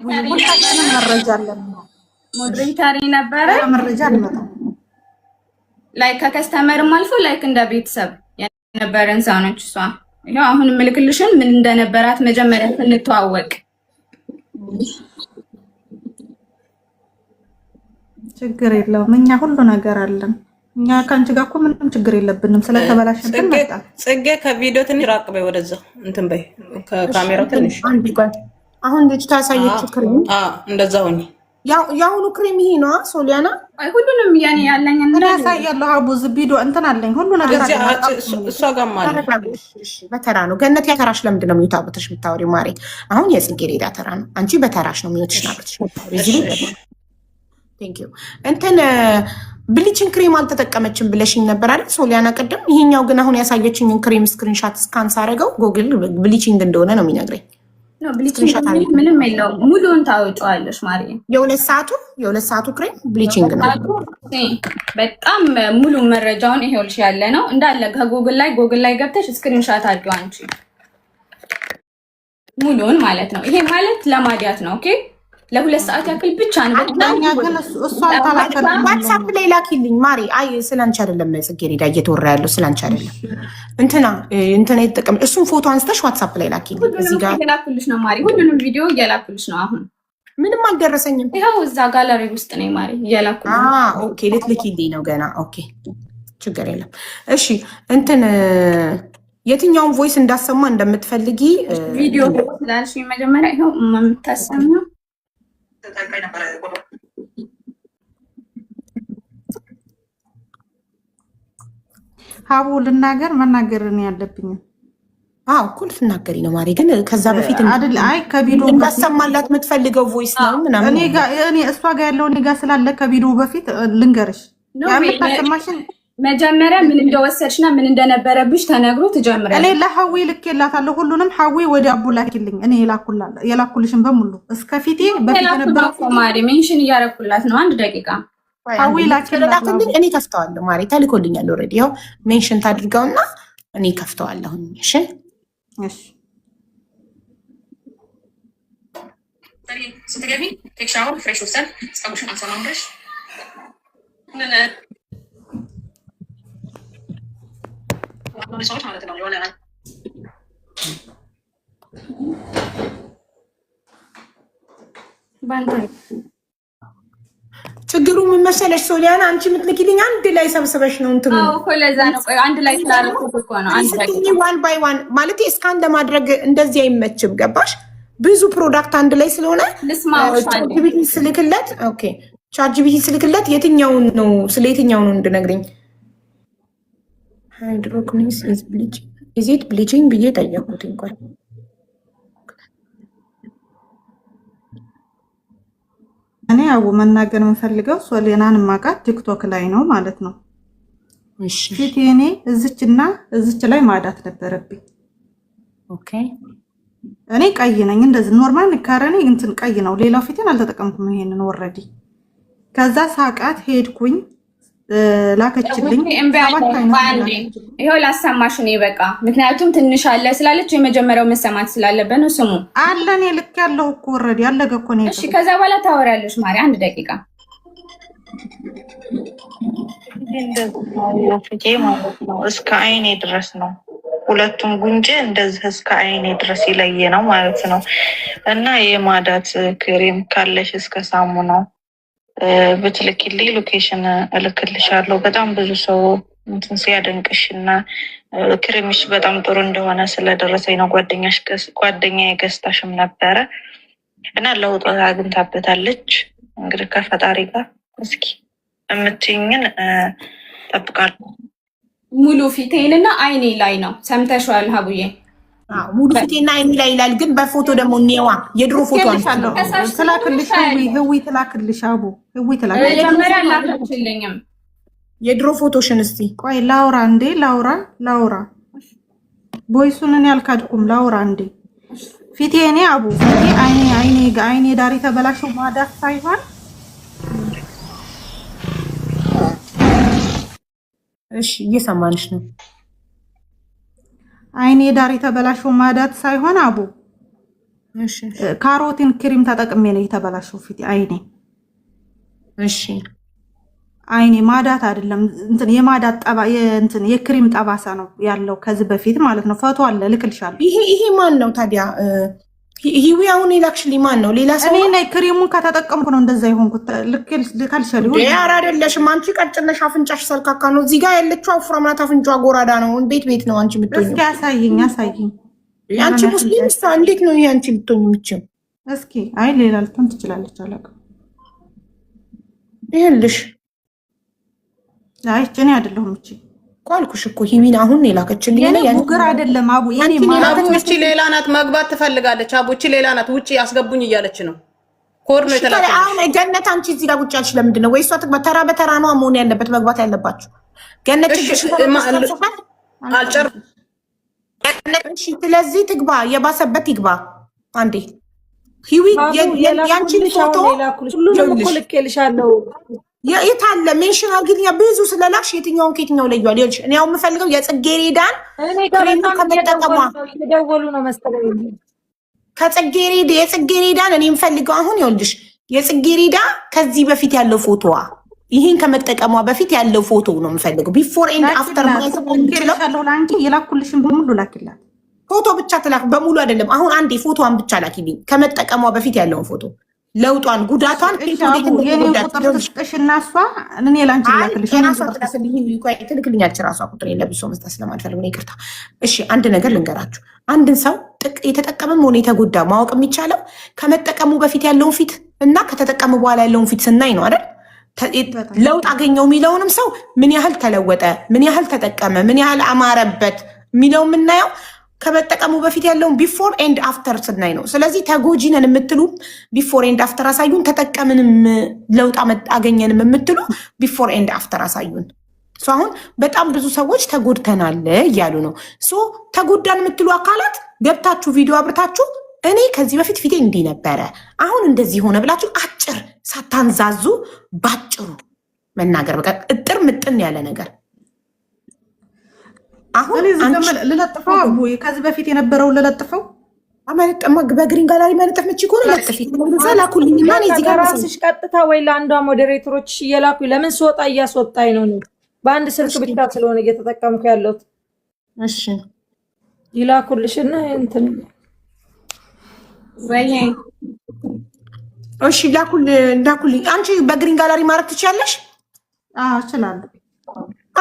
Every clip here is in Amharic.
ሁላችንም መረጃ አለን። ሞዴሬተር ነበረ መረጃ አልመጣም። ላይክ ከከስተመርም አልፎ ላይክ እንደ ቤተሰብ የነበረን ሰው ነች እሷ። ያው አሁን ምልክልሽን ምን እንደነበራት መጀመሪያ እንተዋወቅ። ችግር የለውም። እኛ ሁሉ ነገር አለን። እኛ ካንቺ ጋር እኮ ምንም ችግር የለብንም። ስለተበላሸብን መጣ። ጽጌ ከቪዲዮ ትንሽ ራቅ በይ፣ ወደዛ እንትን በይ፣ ከካሜራው ትንሽ አሁን ልጅ ታሳየች ክሬም። እንደዛ ሆኒ ያሁኑ ክሬም ይሄ ነው ሶሊያና። አይ ሁሉንም ያኔ ያለኝ እና ያሳያለሁ። አቡዝ ቪዲዮ እንትን አለኝ ሁሉ ነገር አለ። እሷ ጋር ማለት በተራ ነው። ገነት ያተራሽ ለምንድን ነው የሚታወተሽ የምታወሪው ማሬ? አሁን የጽጌረዳ ተራ ነው። አንቺ በተራሽ ነው የሚወጥሽ ናበት። ቴንክ ዩ እንትን ብሊችን ክሬም አልተጠቀመችም ብለሽኝ ነበር አይደል ሶሊያና ቅድም። ይሄኛው ግን አሁን ያሳየችኝን ክሬም ስክሪንሻት ስካን ሳረገው ጎግል ብሊቺንግ እንደሆነ ነው የሚነግረኝ። ነው ብሊቺንግ ምንም የለውም። ሙሉውን ታወጪዋለሽ ማሪ። የሁለት ሰዓቱ ክሬም ብሊቺንግ ነው። በጣም ሙሉ መረጃውን ይሄውልሽ ያለ ነው እንዳለ ከጎግል ላይ ገብተሽ ስክሪንሻት አድርጊው አንቺ ሙሉውን ማለት ነው። ይሄ ማለት ለማዲያት ነው። ኦኬ ለሁለት ሰዓት ያክል ብቻ ነው። በጣም ግን እሷ አልተላከልኝም። ዋትስአፕ ላይ ላኪልኝ ማሪ። አይ ስላንቺ አይደለም ጽጌረዳ እየተወራ ያለው ስላንቺ አይደለም። እንትና የተጠቀም እሱን ፎቶ አንስተሽ ዋትስአፕ ላይ ላኪልኝ። እዚህ ጋር እየላኩልሽ ነው ማሪ። ሁሉንም ቪዲዮ እየላኩልሽ ነው። አሁን ምንም አልደረሰኝም። ይኸው እዛ ጋለሪ ውስጥ ነው ማሪ እየላኩልሽ። ኦኬ ልትልኪልኝ ነው ገና። ኦኬ ችግር የለም። እሺ እንትን የትኛውን ቮይስ እንዳሰማ እንደምትፈልጊ ቪዲዮ ስላልሽ መጀመሪያ ይኸው የምታሰሚው ሀቡ ልናገር መናገርን ያለብኝ እኮ ልትናገሪ ነው ማሪ። ግን ከዛ በፊት አይደል? አይ ከቪዲዮ እንዳሰማላት የምትፈልገው ቮይስ ነው ምናምን። እኔ እሷ ጋር ያለው እኔ ጋር ስላለ ከቪዲዮ በፊት ልንገርሽ ያመጣሰማሽን መጀመሪያ ምን እንደወሰድሽና ምን እንደነበረብሽ ተነግሮ ትጀምራለሽ። እኔ ለሐዊ ልኬላታለሁ ሁሉንም። ሐዊ ወደ አቡ ላኪልኝ። እኔ የላኩልሽን በሙሉ እስከ ፊቴ በፊት የነበረው ማሪ ሜንሽን እያረኩላት ነው። 1 ደቂቃ ሐዊ ላኪልኝ። እኔ ከፍተዋለሁ ማሪ። ተልኮልኛል ኦልሬዲ። ያው ሜንሽን ታድርገውና እኔ ከፍተዋለሁ። እሺ እሺ ስትገቢ ቴክ ሻወር ፍሬሽ ወሰን ጸጉርሽን አንሰማምረሽ ሰዎች ማለት ነው። የሆነ ችግሩ ምን መሰለሽ ሶሊያና፣ አንቺ የምትልኪልኝ አንድ ላይ ሰብስበሽ ነው እንትኑ። እኮ ለዛ ነው አንድ ላይ ስላደረኩት እኮ ነው። ዋን ባይ ዋን ማለት እስካን ለማድረግ እንደዚህ አይመችም። ገባሽ? ብዙ ፕሮዳክት አንድ ላይ ስለሆነ ቻትጂፒቲ ስልክለት። ኦኬ ቻትጂፒቲ ስልክለት የትኛውን ነው ስለ የትኛው ነው እንድነግረኝ ሃይድሮክኒስ ኢዝ ኢት ብሊቺንግ ብዬ ጠየኩት። እንኳን እኔ አቡ መናገር የምፈልገው ሶሊያናን ማቃት ቲክቶክ ላይ ነው ማለት ነው። እሺ ፊቴ እኔ እዚችና እዚች ላይ ማዳት ነበረብኝ። ኦኬ እኔ ቀይ ነኝ እንደዚህ ኖርማል ካረኔ እንትን ቀይ ነው። ሌላው ፊቴን አልተጠቀምኩም። ይሄንን ወረዲ ከዛ ሳቃት ሄድኩኝ ላከችልኝ። ይሄው ላሰማሽ ነው በቃ። ምክንያቱም ትንሽ አለ ስላለች የመጀመሪያው መሰማት ስላለበት ነው። ስሙ አለን ልክ ያለው እኮ ወረዲ ያለገ እኮ ነው። እሺ ከዛ በኋላ ታወሪያለሽ ማሪ። 1 ደቂቃ ፊቴ ማለት ነው እስከ አይኔ ድረስ ነው። ሁለቱም ጉንጭ እንደዚህ እስከ አይኔ ድረስ ይለየ ነው ማለት ነው። እና የማዳት ክሬም ካለሽ እስከ ሳሙናው ብትልኪልኝ ሎኬሽን እልክልሻለሁ። በጣም ብዙ ሰው እንትን ሲያደንቅሽ እና ክሬምሽ በጣም ጥሩ እንደሆነ ስለደረሰኝ ነው። ጓደኛዬ ገዝታሽም ነበረ እና ለውጥ አግኝታበታለች። እንግዲህ ከፈጣሪ ጋር እስኪ የምትይኝን ጠብቃለሁ። ሙሉ ፊቴንና አይኔ ላይ ነው። ሰምተሽዋል ሀቡዬ? ሙሉ ፊቴና አይኔ ላይ ይላል። ግን በፎቶ ደግሞ ኔዋ የድሮ ፎቶ ትላክልሽ። ህዊ ትላክልሽ። አቡ ህዊ ትላክልሽ። መጀመሪያ ላከችልኝም የድሮ ፎቶሽን እስቲ ቆይ ላውራ እንዴ ላውራ ቦይሱንን ያልካድኩም ላውራ እንዴ ፊቴ እኔ አቡ ፊቴ አይኔ ዳሪ ተበላሽው ማዳት ሳይሆን እሺ እየሰማንሽ ነው። አይኔ ዳሪ ተበላሽው ማዳት ሳይሆን አቡ እሺ ካሮቲን ክሪም ተጠቅሜ ነው የተበላሸው ፊቴ አይኔ። እሺ አይኔ ማዳት አይደለም እንትን የማዳት ጠባ እንትን የክሪም ጠባሳ ነው ያለው ከዚህ በፊት ማለት ነው። ፎቶ አለ ልክልሻለሁ። ይሄ ማን ነው ታዲያ? ሂዊ አሁን የላክሽልኝ ማን ነው? ሌላ ሰው? እኔ ነኝ ክሪሙን ከተጠቀምኩ ነው እንደዛ ይሆንኩት። ልክልሻለሁ። ኧረ አይደለሽም አንቺ ቀጭን ነሽ፣ አፍንጫሽ ሰልካካ ነው። እዚህ ጋር ያለችው ወፍራም ናት፣ አፍንጫዋ ጎራዳ ነው። ቤት ነው አንቺ የምትሆኚው። እስኪ አሳይኝ። አንቺ ሙስሊም ስታ እንዴት ነው ይሄ አንቺ የምትሆኚው የምትችይው? እስኪ አይ ሌላ ልትሆን ትችላለች አላውቅም። ይኸውልሽ አይ እኔ አይደለሁም እቺ ቋልኩሽ እኮ ሂዊን አሁን የላከችልኝ የኔ ሙግር አይደለም አቡ የኔ እቺ ሌላ ናት፣ መግባት ትፈልጋለች። አቡ እቺ ሌላ ናት፣ ውጪ ያስገቡኝ እያለች ነው። ኮድ ነው የተላከው። አሁን ገነት አንቺ እዚህ ጋር ቁጭ ያልሽ ለምንድን ነው? ወይ እሷ ትግባ ተራ በተራ ነው መሆን ያለበት መግባት ያለባችሁ። ገነት አልጨር እሺ፣ ስለዚህ ትግባ፣ የባሰበት ይግባ። አንዴ ሂዊ ያንቺን ፎቶ ሁሉንም እኮ ልኬልሻለሁ። የት አለ ሜንሽን አድርጊልኝ። ብዙ ስለላክሽ የትኛውን ከየትኛው ለየዋል? ይኸውልሽ እኔ አሁን የምፈልገው የጽጌሬዳን ክሬም ከመጠቀሟ እየደወሉ ነው መሰለኝ። የጽጌሬዳን እኔ የምፈልገው አሁን ይኸውልሽ የጽጌሬዳ ከዚህ በፊት ያለው ፎቶዋ ይሄን ከመጠቀሟ በፊት ያለው ፎቶ ነው የምፈልገው። ቢፎር ኤንድ አፍተር ማለት ነው። ላንቺ የላኩልሽን በሙሉ ላኪላት። ፎቶ ብቻ ትላክ፣ በሙሉ አይደለም። አሁን አንዴ ፎቶዋን ብቻ ላኪልኝ፣ ከመጠቀሟ በፊት ያለውን ፎቶ፣ ለውጧን፣ ጉዳቷን ጥሽና እሷ እኔ ላንቺ ላክልሽ። ትልክልኛለች ራሷ ቁጥር ለብሶ መስጠት ስለማልፈልግ ነው፣ ይቅርታ። እሺ አንድ ነገር ልንገራችሁ። አንድን ሰው የተጠቀመም ሆነ የተጎዳ ማወቅ የሚቻለው ከመጠቀሙ በፊት ያለውን ፊት እና ከተጠቀሙ በኋላ ያለውን ፊት ስናይ ነው አይደል? ለውጥ አገኘው የሚለውንም ሰው ምን ያህል ተለወጠ፣ ምን ያህል ተጠቀመ፣ ምን ያህል አማረበት የሚለው የምናየው ከመጠቀሙ በፊት ያለውን ቢፎር ኤንድ አፍተር ስናይ ነው። ስለዚህ ተጎጂ ነን የምትሉ ቢፎር ኤንድ አፍተር አሳዩን፣ ተጠቀምንም ለውጥ አገኘንም የምትሉ ቢፎር ኤንድ አፍተር አሳዩን። አሁን በጣም ብዙ ሰዎች ተጎድተናል እያሉ ነው። ተጎዳን የምትሉ አካላት ገብታችሁ ቪዲዮ አብርታችሁ እኔ ከዚህ በፊት ፊቴ እንዲህ ነበረ አሁን እንደዚህ ሆነ ብላችሁ አጭር ሳታንዛዙ ባጭሩ መናገር፣ በቃ እጥር ምጥን ያለ ነገር። አሁን ልለጥፈው አቡ ከዚህ በፊት የነበረውን ልለጥፈው አመለጠማ በግሪን ጋላሪ መለጠፍ መቼ ኮን ለጥፊ ላኩልኝ እና እዚህ ጋር ራስሽ ቀጥታ ወይ ለአንዷ ሞዴሬተሮች እየላኩ ለምን ስወጣ እያስወጣኝ ነው? በአንድ ስልክ ብቻ ስለሆነ እየተጠቀምኩ ያለሁት። እሺ ይላኩልሽና እንትን ወይ እሺ ላኩልኝ። አንቺ በግሪን ጋላሪ ማድረግ ትችያለሽ? አዎ እችላለሁ።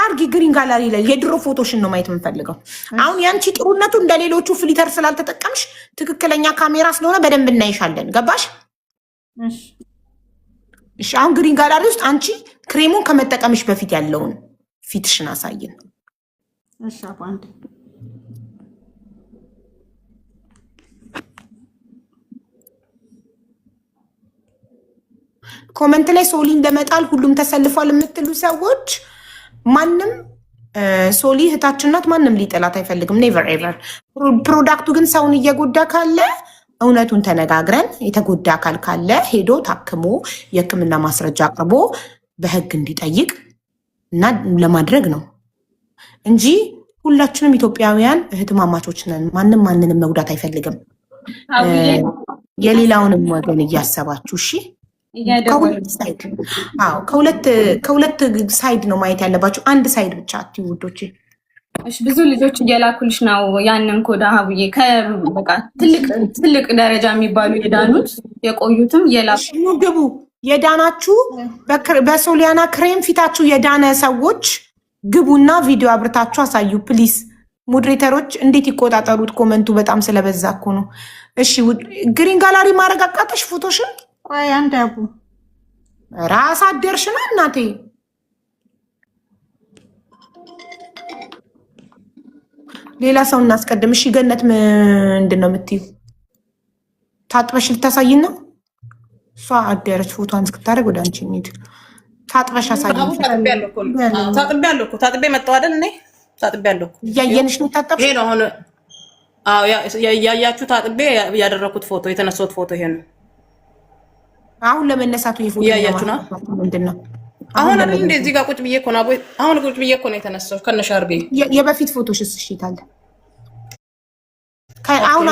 አርጊ ግሪን ጋላሪ ላይ የድሮ ፎቶሽን ነው ማየት የምንፈልገው። አሁን ያንቺ ጥሩነቱ እንደሌሎቹ ፍሊተር ስላልተጠቀምሽ ትክክለኛ ካሜራ ስለሆነ በደንብ እናይሻለን። ገባሽ? እሺ አሁን ግሪን ጋላሪ ውስጥ አንቺ ክሬሙን ከመጠቀምሽ በፊት ያለውን ፊትሽን አሳይን። እሺ አባንዴ ኮመንት ላይ ሶሊ እንደመጣል ሁሉም ተሰልፏል የምትሉ ሰዎች ማንም ሶሊ እህታችን ናት፣ ማንም ሊጠላት አይፈልግም። ኔቨር ኤቨር። ፕሮዳክቱ ግን ሰውን እየጎዳ ካለ እውነቱን ተነጋግረን የተጎዳ አካል ካለ ሄዶ ታክሞ የሕክምና ማስረጃ አቅርቦ በህግ እንዲጠይቅ እና ለማድረግ ነው እንጂ ሁላችንም ኢትዮጵያውያን እህትማማቾች ነን። ማንም ማንንም መጉዳት አይፈልግም። የሌላውንም ወገን እያሰባችሁ እሺ። ከሁለት ሳይድ ነው ማየት ያለባችሁ። አንድ ሳይድ ብቻ አትዩ ውዶቼ። እሺ ብዙ ልጆች እየላኩልሽ ነው ያንን ኮዳ ሀቡዬ። በቃ ትልቅ ደረጃ የሚባሉ የዳኑት የቆዩትም እየላኩ ግቡ። የዳናችሁ በሶሊያና ክሬም ፊታችሁ የዳነ ሰዎች ግቡና ቪዲዮ አብርታችሁ አሳዩ ፕሊስ። ሞዴሬተሮች እንዴት ይቆጣጠሩት? ኮመንቱ በጣም ስለበዛ እኮ ነው። እሺ ግሪን ጋላሪ ማድረግ አቃተሽ ፎቶሽን? ቆይ አንድ አቡ ራስ አደርሽ ነው እናቴ። ሌላ ሰው እናስቀድም። እሺ ገነት ምንድን ነው የምትይው? ታጥበሽ ልታሳይን ነው? እሷ አደረች ፎቶን እስክታደርግ ወደ አንቺ እንሂድ። ታጥበሽ አሳይን። ታጥቤያለሁ እኮ ታጥቤ መጣሁ አይደል? እኔ ታጥቤያለሁ እኮ እያየንሽ ነው የታጠብሽ? ይሄ ነው አሁን። አዎ ያያችሁ ታጥቤ ያደረኩት ፎቶ የተነሳሁት ፎቶ ይሄ ነው። አሁን ለመነሳቱ የፎቶ ያያችሁ ነው ምንድን ነው? አሁን አይደል እንደ እዚህ ጋር ቁጭ ብዬ እኮ ነው አሁን ቁጭ ብዬ እኮ ነው የተነሳሁት ከነሻርቤ። የበፊት ፎቶሽስ? እሺ ታለ አሁን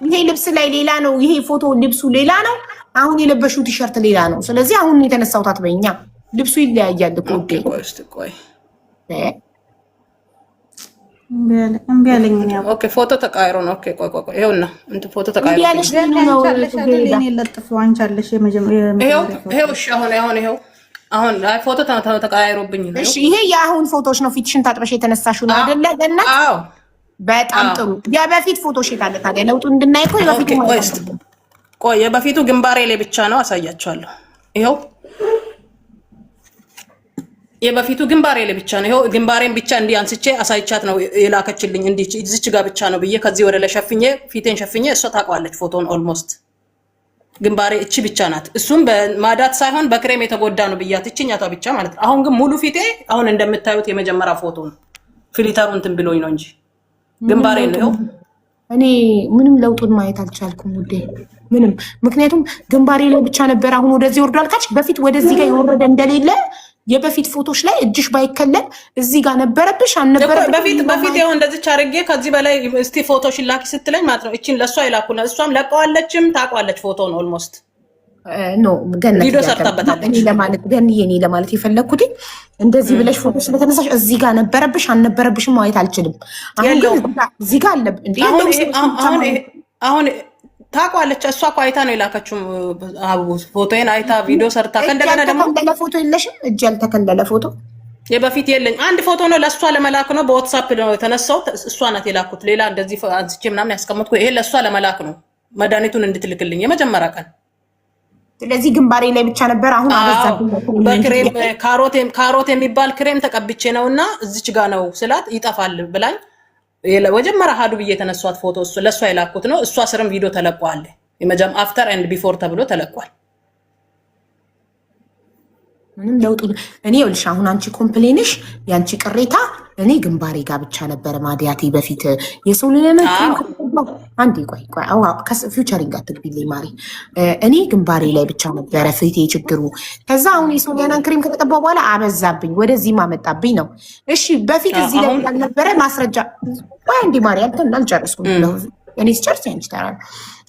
ይሄ ልብስ ላይ ሌላ ነው፣ ይሄ ፎቶ ልብሱ ሌላ ነው፣ አሁን የለበሽው ቲሸርት ሌላ ነው። ስለዚህ አሁን የተነሳሁት አትበይኛ፣ ልብሱ ይለያያል እኮ ውዴ። ቆይ እምቢ አለኝ ነው። ኦኬ ፎቶ ተቃይሮ ነው። ኦኬ ቆይ ይኸውና እንትን ፎቶ ተቃይሮ ነው። ለኔ ለጥፈው አንቻለሽ የመጀመሪያ ይኸው እሺ አሁን ፎቶ ተቃይሮብኝ ነው። እሺ ይሄ የአሁን ፎቶሽ ነው። ፊትሽን ታጥበሽ የተነሳሽው ነው አይደለ? ገነት አዎ በጣም ጥሩ። የበፊት ፎቶሽ የት አለ ታዲያ? ለውጡ እንድናይ እኮ የበፊቱ ቆይ የበፊቱ ግንባሬ ላይ ብቻ ነው አሳያቸዋለሁ። ይኸው የበፊቱ ግንባሬ ላይ ብቻ ነው። ይኸው ግንባሬን ብቻ እንዲህ አንስቼ አሳይቻት ነው የላከችልኝ። እንዲህ እዚች ጋር ብቻ ነው ብዬ ከዚህ ወደ ላይ ሸፍኜ ፊቴን ሸፍኜ እሷ ታውቀዋለች ፎቶን ኦልሞስት ግንባሬ እቺ ብቻ ናት። እሱም በማዳት ሳይሆን በክሬም የተጎዳ ነው ብያት እቺኛቷ ብቻ ማለት ነው። አሁን ግን ሙሉ ፊቴ አሁን እንደምታዩት የመጀመሪያ ፎቶ ነው። ፊልተሩ እንትን ብሎኝ ነው እንጂ ግንባሬ ነው። እኔ ምንም ለውጡን ማየት አልቻልኩም ውዴ፣ ምንም። ምክንያቱም ግንባሬ ላይ ብቻ ነበር። አሁን ወደዚህ ወርዷል ካልሽ በፊት ወደዚህ ጋር የወረደ እንደሌለ የበፊት ፎቶች ላይ እጅሽ ባይከለል እዚህ ጋር ነበረብሽ አልነበረብሽ? በፊት ይኸው እንደዚህ አድርጌ ከዚህ በላይ እስቲ ፎቶሽን ላኪ ስትለኝ ማለት ነው። እቺን ለሷ ይላኩና እሷም ለቀዋለችም ታውቀዋለች ፎቶውን ኦልሞስት ኖ ገነት ቪዲዮ ሰርታበታለች። እኔ ለማለት እኔ ለማለት የፈለኩት እንደዚህ ብለሽ ፎቶ ስለተነሳሽ እዚህ ጋር ነበረብሽ አልነበረብሽም ማየት አልችልም። አሁን ግን እዚህ ጋር አለ እንዴ? አሁን ታውቀዋለች። እሷ እኮ አይታ ነው የላከችው ፎቶዬን አይታ ቪዲዮ ሰርታ። ከእንደገና ደግሞ ያልተከለለ ፎቶ የለሽም? እጅ ያልተከለለ ፎቶ የበፊት የለኝ። አንድ ፎቶ ነው ለእሷ ለመላክ ነው። በዋትሳፕ ነው የተነሳሁት። እሷ ናት የላኩት። ሌላ እንደዚህ አንስቼ ምናምን ያስቀመጥኩ ይሄ ለእሷ ለመላክ ነው መድኃኒቱን እንድትልክልኝ የመጀመሪያ ቀን። ስለዚህ ግንባሬ ላይ ብቻ ነበር። አሁን በክሬም ካሮት የሚባል ክሬም ተቀብቼ ነውና እዚች ጋ ነው ስላት ይጠፋል ብላኝ ወጀመራ ሀዱ ብዬ የተነሷት ፎቶ እሱ ለሷ የላኩት ነው። እሷ ስርም ቪዲዮ ተለቋል። አፍተር ኤንድ ቢፎር ተብሎ ተለቋል። ምንም ለውጡ እኔ ይኸውልሽ፣ አሁን አንቺ ኮምፕሌንሽ ያንቺ ቅሬታ እኔ ግንባሬ ጋር ብቻ ነበረ ማዲያቴ በፊት የሰው ለምን አንዴ ቆይ ፊውቸሪንግ አትግቢልኝ ማሪ። እኔ ግንባሬ ላይ ብቻ ነበረ ፊቴ ችግሩ። ከዛ አሁን የሶሊያናን ክሬም ከተቀባ በኋላ አበዛብኝ፣ ወደዚህ ማመጣብኝ ነው። እሺ በፊት እዚህ ላይ ያልነበረ ማስረጃ ወይ እንዲ ማሪ አልጨረስኩም። እኔ ስጨርስ ያንቺ ተራ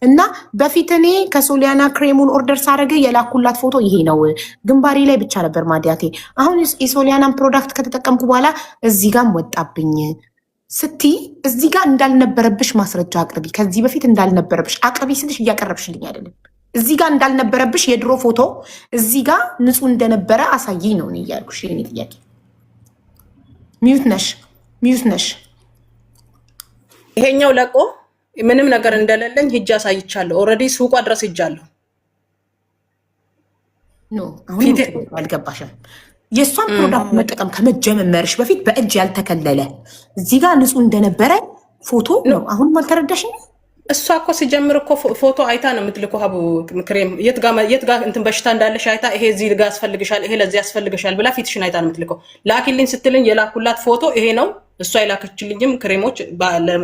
እና በፊት እኔ ከሶሊያና ክሬሙን ኦርደር ሳደርግ የላኩላት ፎቶ ይሄ ነው። ግንባሬ ላይ ብቻ ነበር ማዲያቴ። አሁን የሶሊያናን ፕሮዳክት ከተጠቀምኩ በኋላ እዚህ ጋርም ወጣብኝ ስቲ እዚህ ጋር እንዳልነበረብሽ ማስረጃ አቅርቢ። ከዚህ በፊት እንዳልነበረብሽ አቅርቢ ስልሽ እያቀረብሽልኝ አይደለም። እዚህ ጋር እንዳልነበረብሽ የድሮ ፎቶ እዚህ ጋር ንጹህ እንደነበረ አሳይኝ ነው እያልኩሽ። የኔ ጥያቄ ሚዩት ነሽ። ይሄኛው ለቆ ምንም ነገር እንደሌለኝ ሂጅ አሳይቻለሁ። ኦልሬዲ ሱቋ ድረስ ሂጃለሁ። ኖ አሁን አልገባሽም። የእሷን ፕሮዳክት መጠቀም ከመጀመርሽ በፊት በእጅ ያልተከለለ እዚህ ጋር ንጹህ እንደነበረ ፎቶ ነው። አሁንም አልተረዳሽም? እሷ እኮ ሲጀምር እኮ ፎቶ አይታ ነው የምትልኩ። ሀቡ ክሬም የት ጋር እንትን በሽታ እንዳለሽ አይታ ይሄ እዚህ ጋር ያስፈልግሻል፣ ይሄ ለዚህ ያስፈልግሻል ብላ ፊትሽን አይታ ነው የምትልከው። ላኪልኝ ስትልኝ የላኩላት ፎቶ ይሄ ነው። እሷ የላከችልኝም ክሬሞች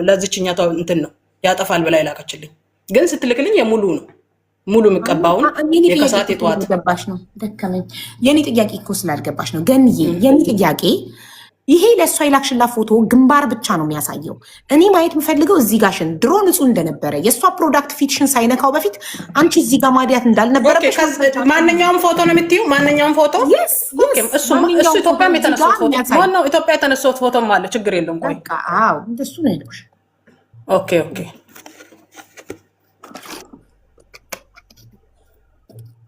ለዚችኛቷ እንትን ነው ያጠፋል ብላ የላከችልኝ። ግን ስትልክልኝ የሙሉ ነው ሙሉ የምቀባውን የከሳት የጠዋት ገባሽ ነው ደከመኝ። የኔ ጥያቄ እኮ ስላልገባሽ ነው ገንዬ። የኔ ጥያቄ ይሄ ለእሷ የላክሽላት ፎቶ ግንባር ብቻ ነው የሚያሳየው። እኔ ማየት የምፈልገው እዚህ ጋሽን ድሮ ንጹህ እንደነበረ የእሷ ፕሮዳክት ፊትሽን ሳይነካው በፊት አንቺ እዚህ ጋር ማዲያት እንዳልነበረ ማንኛውም ፎቶ ነው የምትይው። ማንኛውም ፎቶ እሱ ኢትዮጵያ የተነሳት ፎቶ ማነው? ኢትዮጵያ የተነሳት ፎቶም አለ። ችግር የለም። ቆይ እንደሱ ነው ያልኩሽ። ኦኬ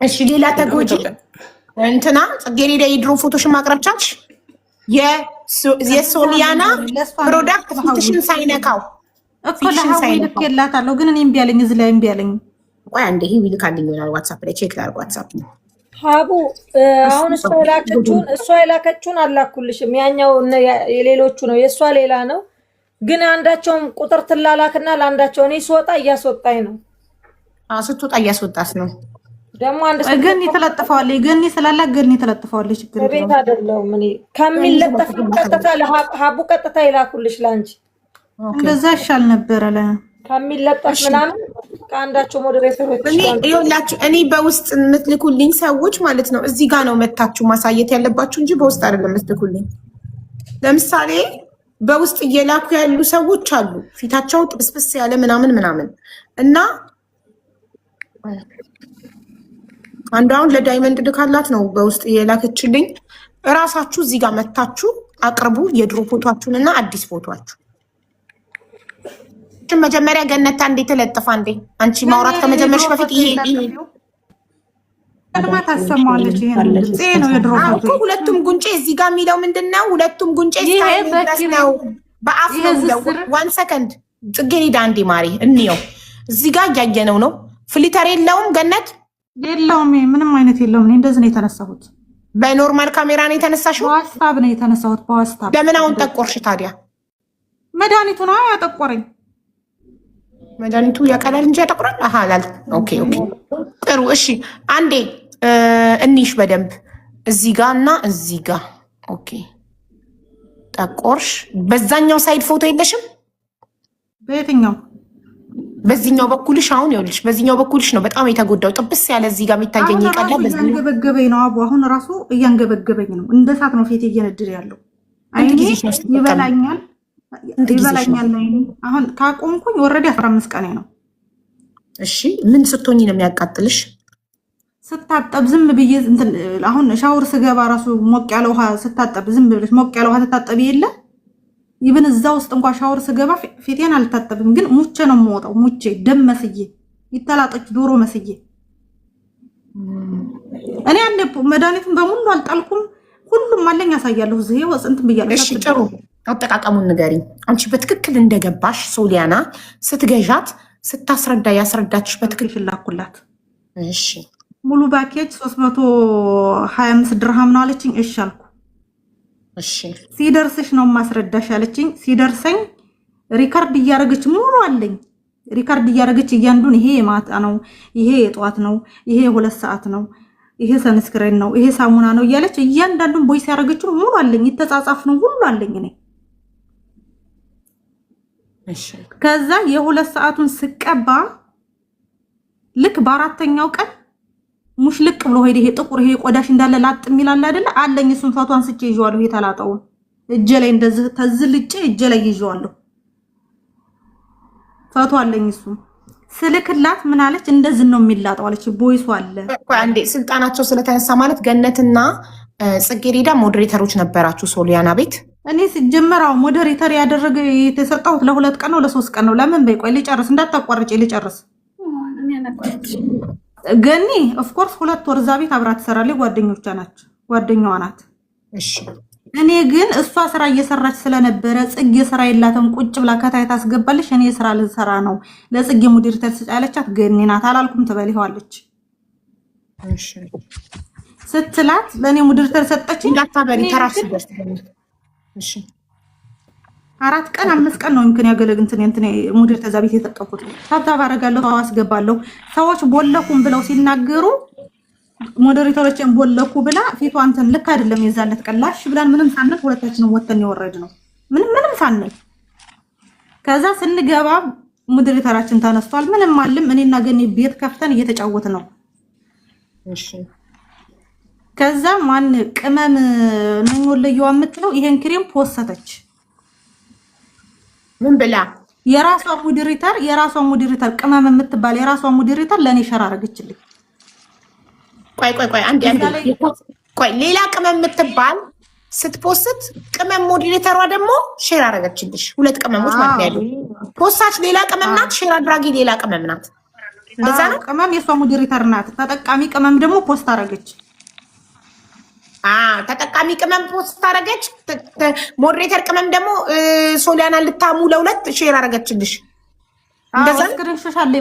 እሺ ሌላ ተጎጂ እንትና ጽጌረዳ የድሮ ፎቶሽን ማቅረብ ቻልሽ? የሶሊያና ፕሮዳክት ፊትሽን ሳይነካው እኮ ልኬላታለሁ፣ ግን እኔ እምቢ አለኝ። እዚህ ላይ እምቢ አለኝ። ቆይ አንዴ ይልካልኝ ይሆናል ዋትሳፕ ላይ ቼክ ላድርግ። ዋትሳፕ ነው ሀቡ አሁን እሷ የላከችውን አላኩልሽም። ያኛው የሌሎቹ ነው፣ የእሷ ሌላ ነው። ግን አንዳቸውም ቁጥር ትላላክና ለአንዳቸው እኔ ስወጣ እያስወጣኝ ነው። ስትወጣ እያስወጣት ነው። ደግሞ አንድ ግን የተለጥፈዋል። ግን ስላላ ግን የተለጥፈዋል። ችግር የለውም። ቤት አይደለም እኔ ከሚለጠፍ ቀጥታ ለሀቡ ቀጥታ ይላኩልሽ ላንቺ። እንደዛ ይሻል ነበር አለ ከሚለጠፍ ምናምን ከአንዳቸው ሞዴሬተሮች እኔ በውስጥ የምትልኩልኝ ሰዎች ማለት ነው እዚህ ጋር ነው መታችሁ ማሳየት ያለባችሁ እንጂ በውስጥ አይደለም የምትልኩልኝ። ለምሳሌ በውስጥ እየላኩ ያሉ ሰዎች አሉ፣ ፊታቸው ጥብስብስ ያለ ምናምን ምናምን እና አንዱ አሁን ለዳይመንድ ልካላት ነው በውስጥ እየላከችልኝ። እራሳችሁ እዚህ ጋር መታችሁ አቅርቡ የድሮ ፎቶአችሁን እና አዲስ ፎቶአችሁ። መጀመሪያ ገነታ እንዴ ተለጥፋ እንዴ አንቺ ማውራት ከመጀመርሽ በፊት ይሄ ልማት አሰማለች። ይሄን ድምጽ ነው የድሮ ፎቶ እኮ ሁለቱም ጉንጬ እዚህ ጋር የሚለው ምንድነው? ሁለቱም ጉንጬ ስታይል ነው በአፍ ነው። ዋን ሰከንድ ጽጌረዳ አንዴ ማሪ እንየው። እዚህ ጋር እያየነው ነው። ፍሊተር የለውም ገነት የለውም፣ ምንም አይነት የለውም። እኔ እንደዚህ ነው የተነሳሁት። በኖርማል ካሜራ ነው የተነሳሽው? በዋስታብ ነው የተነሳሁት። በዋስታብ ለምን አሁን ጠቆርሽ ታዲያ? መድኃኒቱ ነው ያጠቆረኝ። መድኃኒቱ ያቀላል እንጂ ያጠቁራል? አሃ ላል ኦኬ ኦኬ ጥሩ እሺ። አንዴ እንይሽ በደንብ እዚህ ጋር እና እዚህ ጋር ኦኬ። ጠቆርሽ። በዛኛው ሳይድ ፎቶ የለሽም? በየትኛው? በዚህኛው በኩልሽ አሁን ይኸውልሽ፣ በዚህኛው በኩልሽ ነው በጣም የተጎዳው። ጥብስ ያለ እዚህ ጋር የሚታየኝ ይቀላል። በዚህ እያንገበገበኝ ነው አቡ፣ አሁን ራሱ እያንገበገበኝ ነው። እንደ እሳት ነው ፊቴ እየነደደ ያለው። አይኔ ይበላኛል ይበላኛል። አይኔ አሁን ካቆምኩኝ ወረዲ 15 ቀኔ ነው። እሺ ምን ስትሆኚ ነው የሚያቃጥልሽ? ስታጠብ ዝም ብዬ እንትን አሁን ሻወር ስገባ ራሱ ሞቅ ያለ ውሃ ስታጠብ ዝም ብለሽ ሞቅ ያለ ውሃ ተታጠብ የለ ይብን እዛ ውስጥ እንኳን ሻወር ስገባ ፊቴን አልታጠብም፣ ግን ሙቼ ነው የምወጣው። ሙቼ ደም መስዬ ይተላጠች ዶሮ መስዬ እኔ አንዴ መድኃኒቱን በሙሉ አልጣልኩም፣ ሁሉም አለኝ ያሳያለሁ። እዚህ ወስ እንትን ብያለሁ። እሺ ጥሩ አጠቃቀሙን ንገሪኝ። አንቺ በትክክል እንደገባሽ ሶሊያና ስትገዣት ስታስረዳ ያስረዳችሽ በትክክል ላኩላት። እሺ ሙሉ ፓኬጅ 325 ድርሃም ነው አለችኝ። እሺ አልኩ። እሺ ሲደርስሽ ነው ማስረዳሽ አለችኝ። ሲደርሰኝ ሪካርድ እያደረገች ሙሉ አለኝ። ሪካርድ እያደረገች እያንዱን ይሄ የማታ ነው፣ ይሄ የጧት ነው፣ ይሄ 2 ሰዓት ነው፣ ይሄ ሰንስክሪን ነው፣ ይሄ ሳሙና ነው እያለች እያንዳንዱን ቦይስ ያደረገችው ሙሉ አለኝ። የተጻጻፍ ነው ሁሉ አለኝ እኔ። እሺ ከዛ የ2 ሰዓቱን ስቀባ ልክ በአራተኛው ቀን ሙሽልቅ ብሎ ሄደ። ይሄ ጥቁር ይሄ ቆዳሽ እንዳለ ላጥ የሚላል አይደለ አለኝ። እሱን ፎቶ አንስቼ ይዤዋለሁ። የተላጠውን እጄ ላይ እንደዚህ ተዝልጬ እጄ ላይ ይዤዋለሁ። ፎቶ አለኝ። እሱ ስልክላት ምን አለች? እንደዚህ ነው የሚላጠው አለች። ቦይሱ አለ። አንዴ ስልጣናቸው ስለተነሳ ማለት ገነትና ጽጌረዳ ሞዴሬተሮች ነበራችሁ ሶሊያና ቤት? እኔ ሲጀመራው ሞዴሬተር ያደረገ የተሰጠሁት ለ2 ቀን ነው ለ3 ቀን ነው። ለምን በይ ቆይ ልጨርስ፣ እንዳታቋርጪ ልጨርስ። ገኒ ኦፍ ኮርስ 2 ወር እዛ ቤት አብራ ትሰራለች። ጓደኛዋ ናት። እሺ እኔ ግን እሷ ስራ እየሰራች ስለነበረ ጽጌ ስራ የላትም ቁጭ ብላ ከታይ ታስገባለች። እኔ ስራ ልሰራ ነው ለጽጌ ሞዴሬተር ስጫለቻት ገኒ ናት አላልኩም ትበልዋለች። እሺ ስትላት ለኔ ሞዴሬተር ሰጠችኝ። እንዳታበሪ ተራስ ደስ። እሺ 4 ቀን 5 ቀን ነው እንትን ያገለግ እንትን ሞዴሬተር ተዛ ቤት የተጠቀምኩት። ታብታብ አደርጋለሁ፣ አስገባለሁ። ሰዎች ቦለኩም ብለው ሲናገሩ ሞዴሬተሮችን ቦለኩ ብላ ፊቷ እንትን ልክ አይደለም። የዛለት ቀላሽ ብላን ምንም ሳንል ሁለታችንን ወተን ያወረድ ነው ምንም ሳንል። ከዛ ስንገባ ሞዴሬተራችን ተነስቷል። ምንም አልም። እኔና ገኒ ቤት ከፍተን እየተጫወት ነው። እሺ ከዛ ማን ቅመም ነኝ ወለየው የምትለው ይሄን ክሬም ፖስተች። ምን ብላ? የራሷ ሞዴሬተር ቅመም የምትባል የራሷ ሞዴሬተር ለኔ ሸር አረገችልኝ። ቆይ አንዴ ቆይ ሌላ ቅመም የምትባል ስትፖስት ቅመም ሞዴሬተሯ ደግሞ ሼር አረገችልሽ። 2 ቅመሞች ማለት ያለው ፖስታች ሌላ ቅመም ናት፣ ሼር አድራጊ ሌላ ቅመም ናት። እንደዛ ነው። ቅመም የሷ ሞዴሬተር ናት። ተጠቃሚ ቅመም ደግሞ ፖስት አረገች። ተጠቃሚ ቅመም ፖስት አረገች። ሞዴሬተር ቅመም ደግሞ ሶሊያና ልታሙ ለ2 ሼር አረገችልሽ። እንደዛ ስክሪንሾት አለ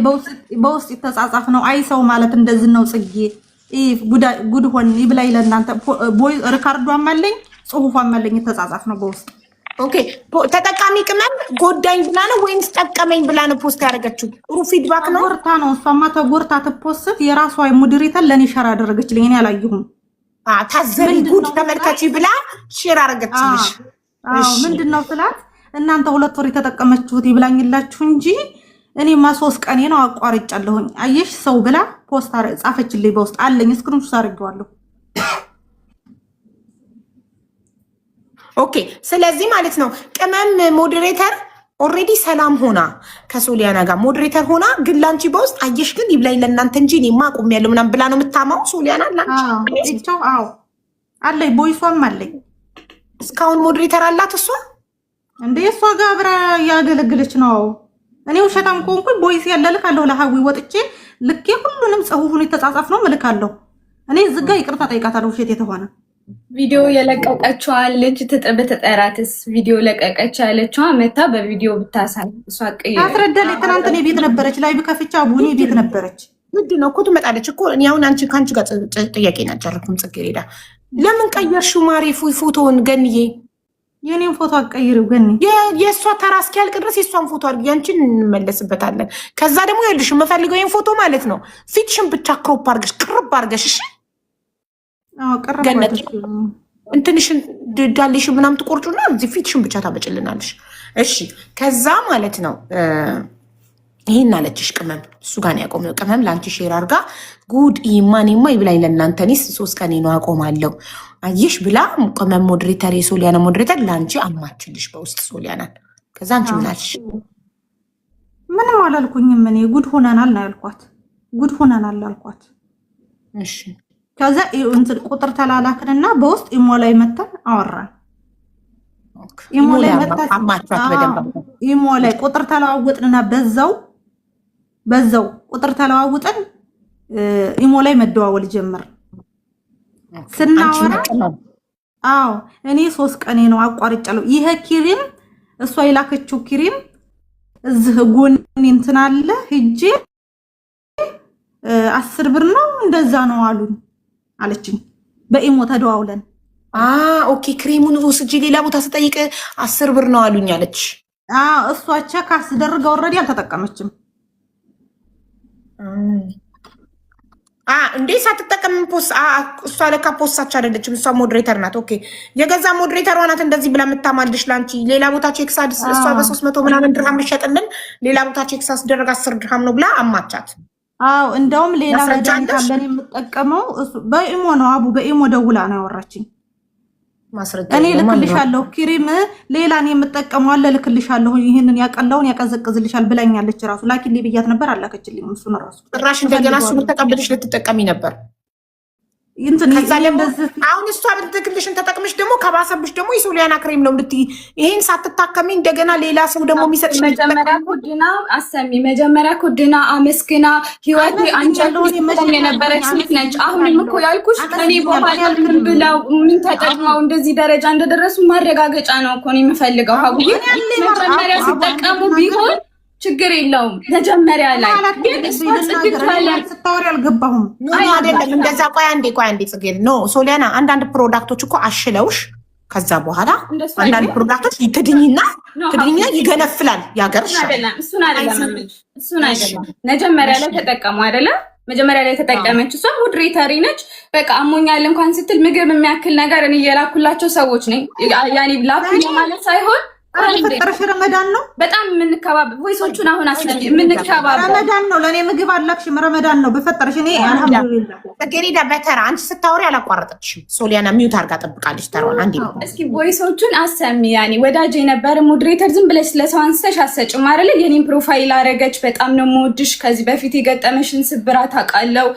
በውስጥ የተጻጻፍ ነው። አይ ሰው ማለት እንደዚህ ነው። ጽጌ ጉድ ሆን ይብላይ ለእናንተ ቦይ ሪካርዷም አለኝ ጽሁፏም አለኝ። የተጻጻፍ ነው በውስጥ። ኦኬ ተጠቃሚ ቅመም ጎዳኝ ብላ ነው ወይስ ጠቀመኝ ብላ ነው ፖስት ያደረገችው? ጥሩ ፊድባክ ነው። ተጎርታ ነው እሷማ ተጎርታ ትፖስት የራሷ ሞዴሬተር ለኔ ሸር አደረገችልኝ። እኔ አላየሁም። ታዘቢ ጉድ ተመልከቺ ብላ ሼር አረገችልሽ። አዎ ምንድነው ስላት እናንተ 2 ወር የተጠቀመችሁት ይብላኝላችሁ እንጂ እኔማ 3 ቀኔ ነው አቋርጫለሁኝ። አየሽ ሰው ብላ ፖስት ጻፈችልኝ በውስጥ አለኝ። ስክሪንሾት አድርጌዋለሁ። ኦኬ። ስለዚህ ማለት ነው ቅመም ሞዴሬተር ኦልሬዲ ሰላም ሆና ከሶሊያና ጋር ሞዴሬተር ሆና ግን ላንቺ በውስጥ አየሽ ግን ይብላኝ ለእናንተ እንጂ እኔማ አቁሜያለሁ ምናምን ብላ ነው የምታማው ሶሊያና ላንቺ። አዎ አለኝ፣ ቦይሷም አለኝ። እስካሁን ሞዴሬተር አላት እሷ እንደ እሷ ጋር አብራ ያገለግለች ነው። እኔ ውሸታም ከሆንኩኝ ቦይስ ያለልካለሁ ለሀዊ ወጥቼ ልኬ ሁሉንም ጽሁፉን የተጻጻፍ ነው መልካለሁ። እኔ ዝጋ ይቅርታ ጠይቃታለሁ ውሸት የተሆነ ቪዲዮ የለቀቀችዋን ልጅ በተጠራትስ ቪዲዮ ለቀቀች ያለችዋ መታ በቪዲዮ ብታሳይ እሷ ቀይ አስረዳለች። ትናንት እኔ ቤት ነበረች፣ ላይ ብከፍቻ ቡኒ ቤት ነበረች። ግድ ነው እኮ ትመጣለች እኮ። እኔ አሁን አንቺ ከአንቺ ጋር ጥያቄ ናጨርኩም። ጽጌረዳ ለምን ቀየርሽው ማሬ ፎቶውን? ገንዬ የኔን ፎቶ አቀይሪው ገኒ። የእሷ ተራ እስኪያልቅ ድረስ የእሷን ፎቶ አድርጊ፣ ያንቺን እንመለስበታለን። ከዛ ደግሞ ይኸውልሽ የምፈልገው ይሄን ፎቶ ማለት ነው ፊትሽን ብቻ ክሮፕ አድርገሽ ቅርብ አድርገሽ እሺ። ገነት እንትንሽን ዳሌሽን ምናምን ትቆርጩና እዚህ ፊትሽን ብቻ ታበጭልናለሽ እሺ። ከዛ ማለት ነው ይሄን አለችሽ ቅመም፣ እሱ ጋር ነው ያቆመው። ቅመም ለአንቺ ሼር አድርጋ ጉድ ኢማኔማ ይብላኝ ለእናንተ እኔስ 3 ቀን ነው አቆማለሁ አየሽ ብላ ቅመም ሞዴሬተር የሶሊያና ሞዴሬተር ለአንቺ አማችልሽ በውስጥ ሶሊያናን። ከዛ አንቺ ምን አልሽ? ምንም አላልኩኝም እኔ ጉድ ሆነናል ነው ያልኳት። ጉድ ሆነናል አልኳት። እሺ ከዛ እንትን ቁጥር ተላላክንና በውስጥ ኢሞ ላይ መተን አወራን። ኢሞ ላይ መተን አማቻት በደንብ ኢሞ ላይ ቁጥር ተለዋወጥንና በዛው ቁጥር ተለዋውጠን ኢሞ ላይ መደዋወል ጀመር። ስናወራ አዎ እኔ 3 ቀኔ ነው አቋርጫለሁ። ይሄ ክሪም እሷ የላከችው ክሪም እዚህ ጎን እንትን አለ ሂጄ 10 ብር ነው እንደዛ ነው አሉኝ አለችኝ። በኢሞ ተደዋውለን ኦኬ ክሬሙን ወስጄ ሌላ ቦታ ስጠይቅ 10 ብር ነው አሉኝ አለች። እሷ ቼክ አስደርጋ ኦልሬዲ አልተጠቀመችም። እንዴ ሳትጠቀም ፖስት እሷ ለካ ፖስታች አይደለችም። እሷ ሞዴሬተር ናት። ኦኬ የገዛ ሞዴሬተሯ ናት እንደዚህ ብላ የምታማልሽ ላንቺ። ሌላ ቦታ ቼክ ሳድስ እሷ በ300 ምናምን ድርሃም ልሸጥልን ሌላ ቦታ ቼክ ሳስደረግ 10 ድርሃም ነው ብላ አማቻት። እንደውም ሌላ መድኃኒት አለን የምጠቀመው በኢሞ ነው። አቡ በኢሞ ደውላ ነው ያወራችኝ። ማስረጃ እኔ ልክልሻለሁ ክሪም ሌላን የምጠቀመው አለ ልክልሻለሁ፣ ይሄንን ያቀላውን ያቀዘቅዝልሻል ብላኛለች። ራሱ ላኪልኝ ብያት ነበር አላከችልኝም። እሱ ነው ራሱ ጭራሽ እንደገና እሱን ተቀብለሽ ልትጠቀሚ ነበር። ከዛ ደግሞ አሁን እሷ ብትልክልሽን ተጠቅምሽ ደግሞ ከባሰብሽ ደግሞ የሶሊያና ክሬም ነው እንድትይ ይሄን ሳትታከሚ እንደገና ሌላ ሰው ደግሞ የሚሰጥሽ መጀመሪያ ኩድና አሰሚ መጀመሪያ ኩድና አመስግና ህይወት አንጀሎን የነበረች ሴት ነች። አሁንም እኮ ያልኩሽ እኔ በኋላ ብለው ምን ተጠቅመው እንደዚህ ደረጃ እንደደረሱ ማረጋገጫ ነው እኮ ነው የምፈልገው። ሀቡዬ መጀመሪያ ሲጠቀሙ ቢሆን ችግር የለውም። መጀመሪያ ላይ ግን ስታወሪ አልገባሁም። አይደለም እንደዛ። ቆይ አንዴ ጽጌ ኖ ሶሊያና አንዳንድ ፕሮዳክቶች እኮ አሽለውሽ ከዛ በኋላ አንዳንድ ፕሮዳክቶች ትድኝና ይገነፍላል ያገርሻል። እሱን አይደለም መጀመሪያ ላይ ተጠቀሙ አይደለም። መጀመሪያ ላይ ተጠቀመች እሷ ሞዴሬተሪ ነች። በቃ አሞኛል እንኳን ስትል ምግብ የሚያክል ነገር እኔ እየላኩላቸው ሰዎች ነኝ። ያኔ ላኩ ማለት ሳይሆን ፈጠረሽ ረመዳን ነው በጣም የምንከባበብ ቮይሶቹን አሁን አስለኝ የምንከባበብ ረመዳን ነው። ለኔ ምግብ አላክሽም ረመዳን ነው በፈጠረሽ። እኔ አልሐምዱሊላህ ተገሪዳ በተራ አንቺ ስታወሪ አላቋረጠችም። ሶሊያና ሚውት አድርጋ ጠብቃለች ተራውን። አንዴ እስኪ ቮይሶቹን አሰሚ። ያኔ ወዳጅ የነበረ ሞዴሬተር ዝም ብለሽ ስለሰው አንስተሽ አሰጭም አይደለ? የኔን ፕሮፋይል አረገች። በጣም ነው የምወድሽ። ከዚህ በፊት የገጠመሽን ስብራት አውቃለሁ።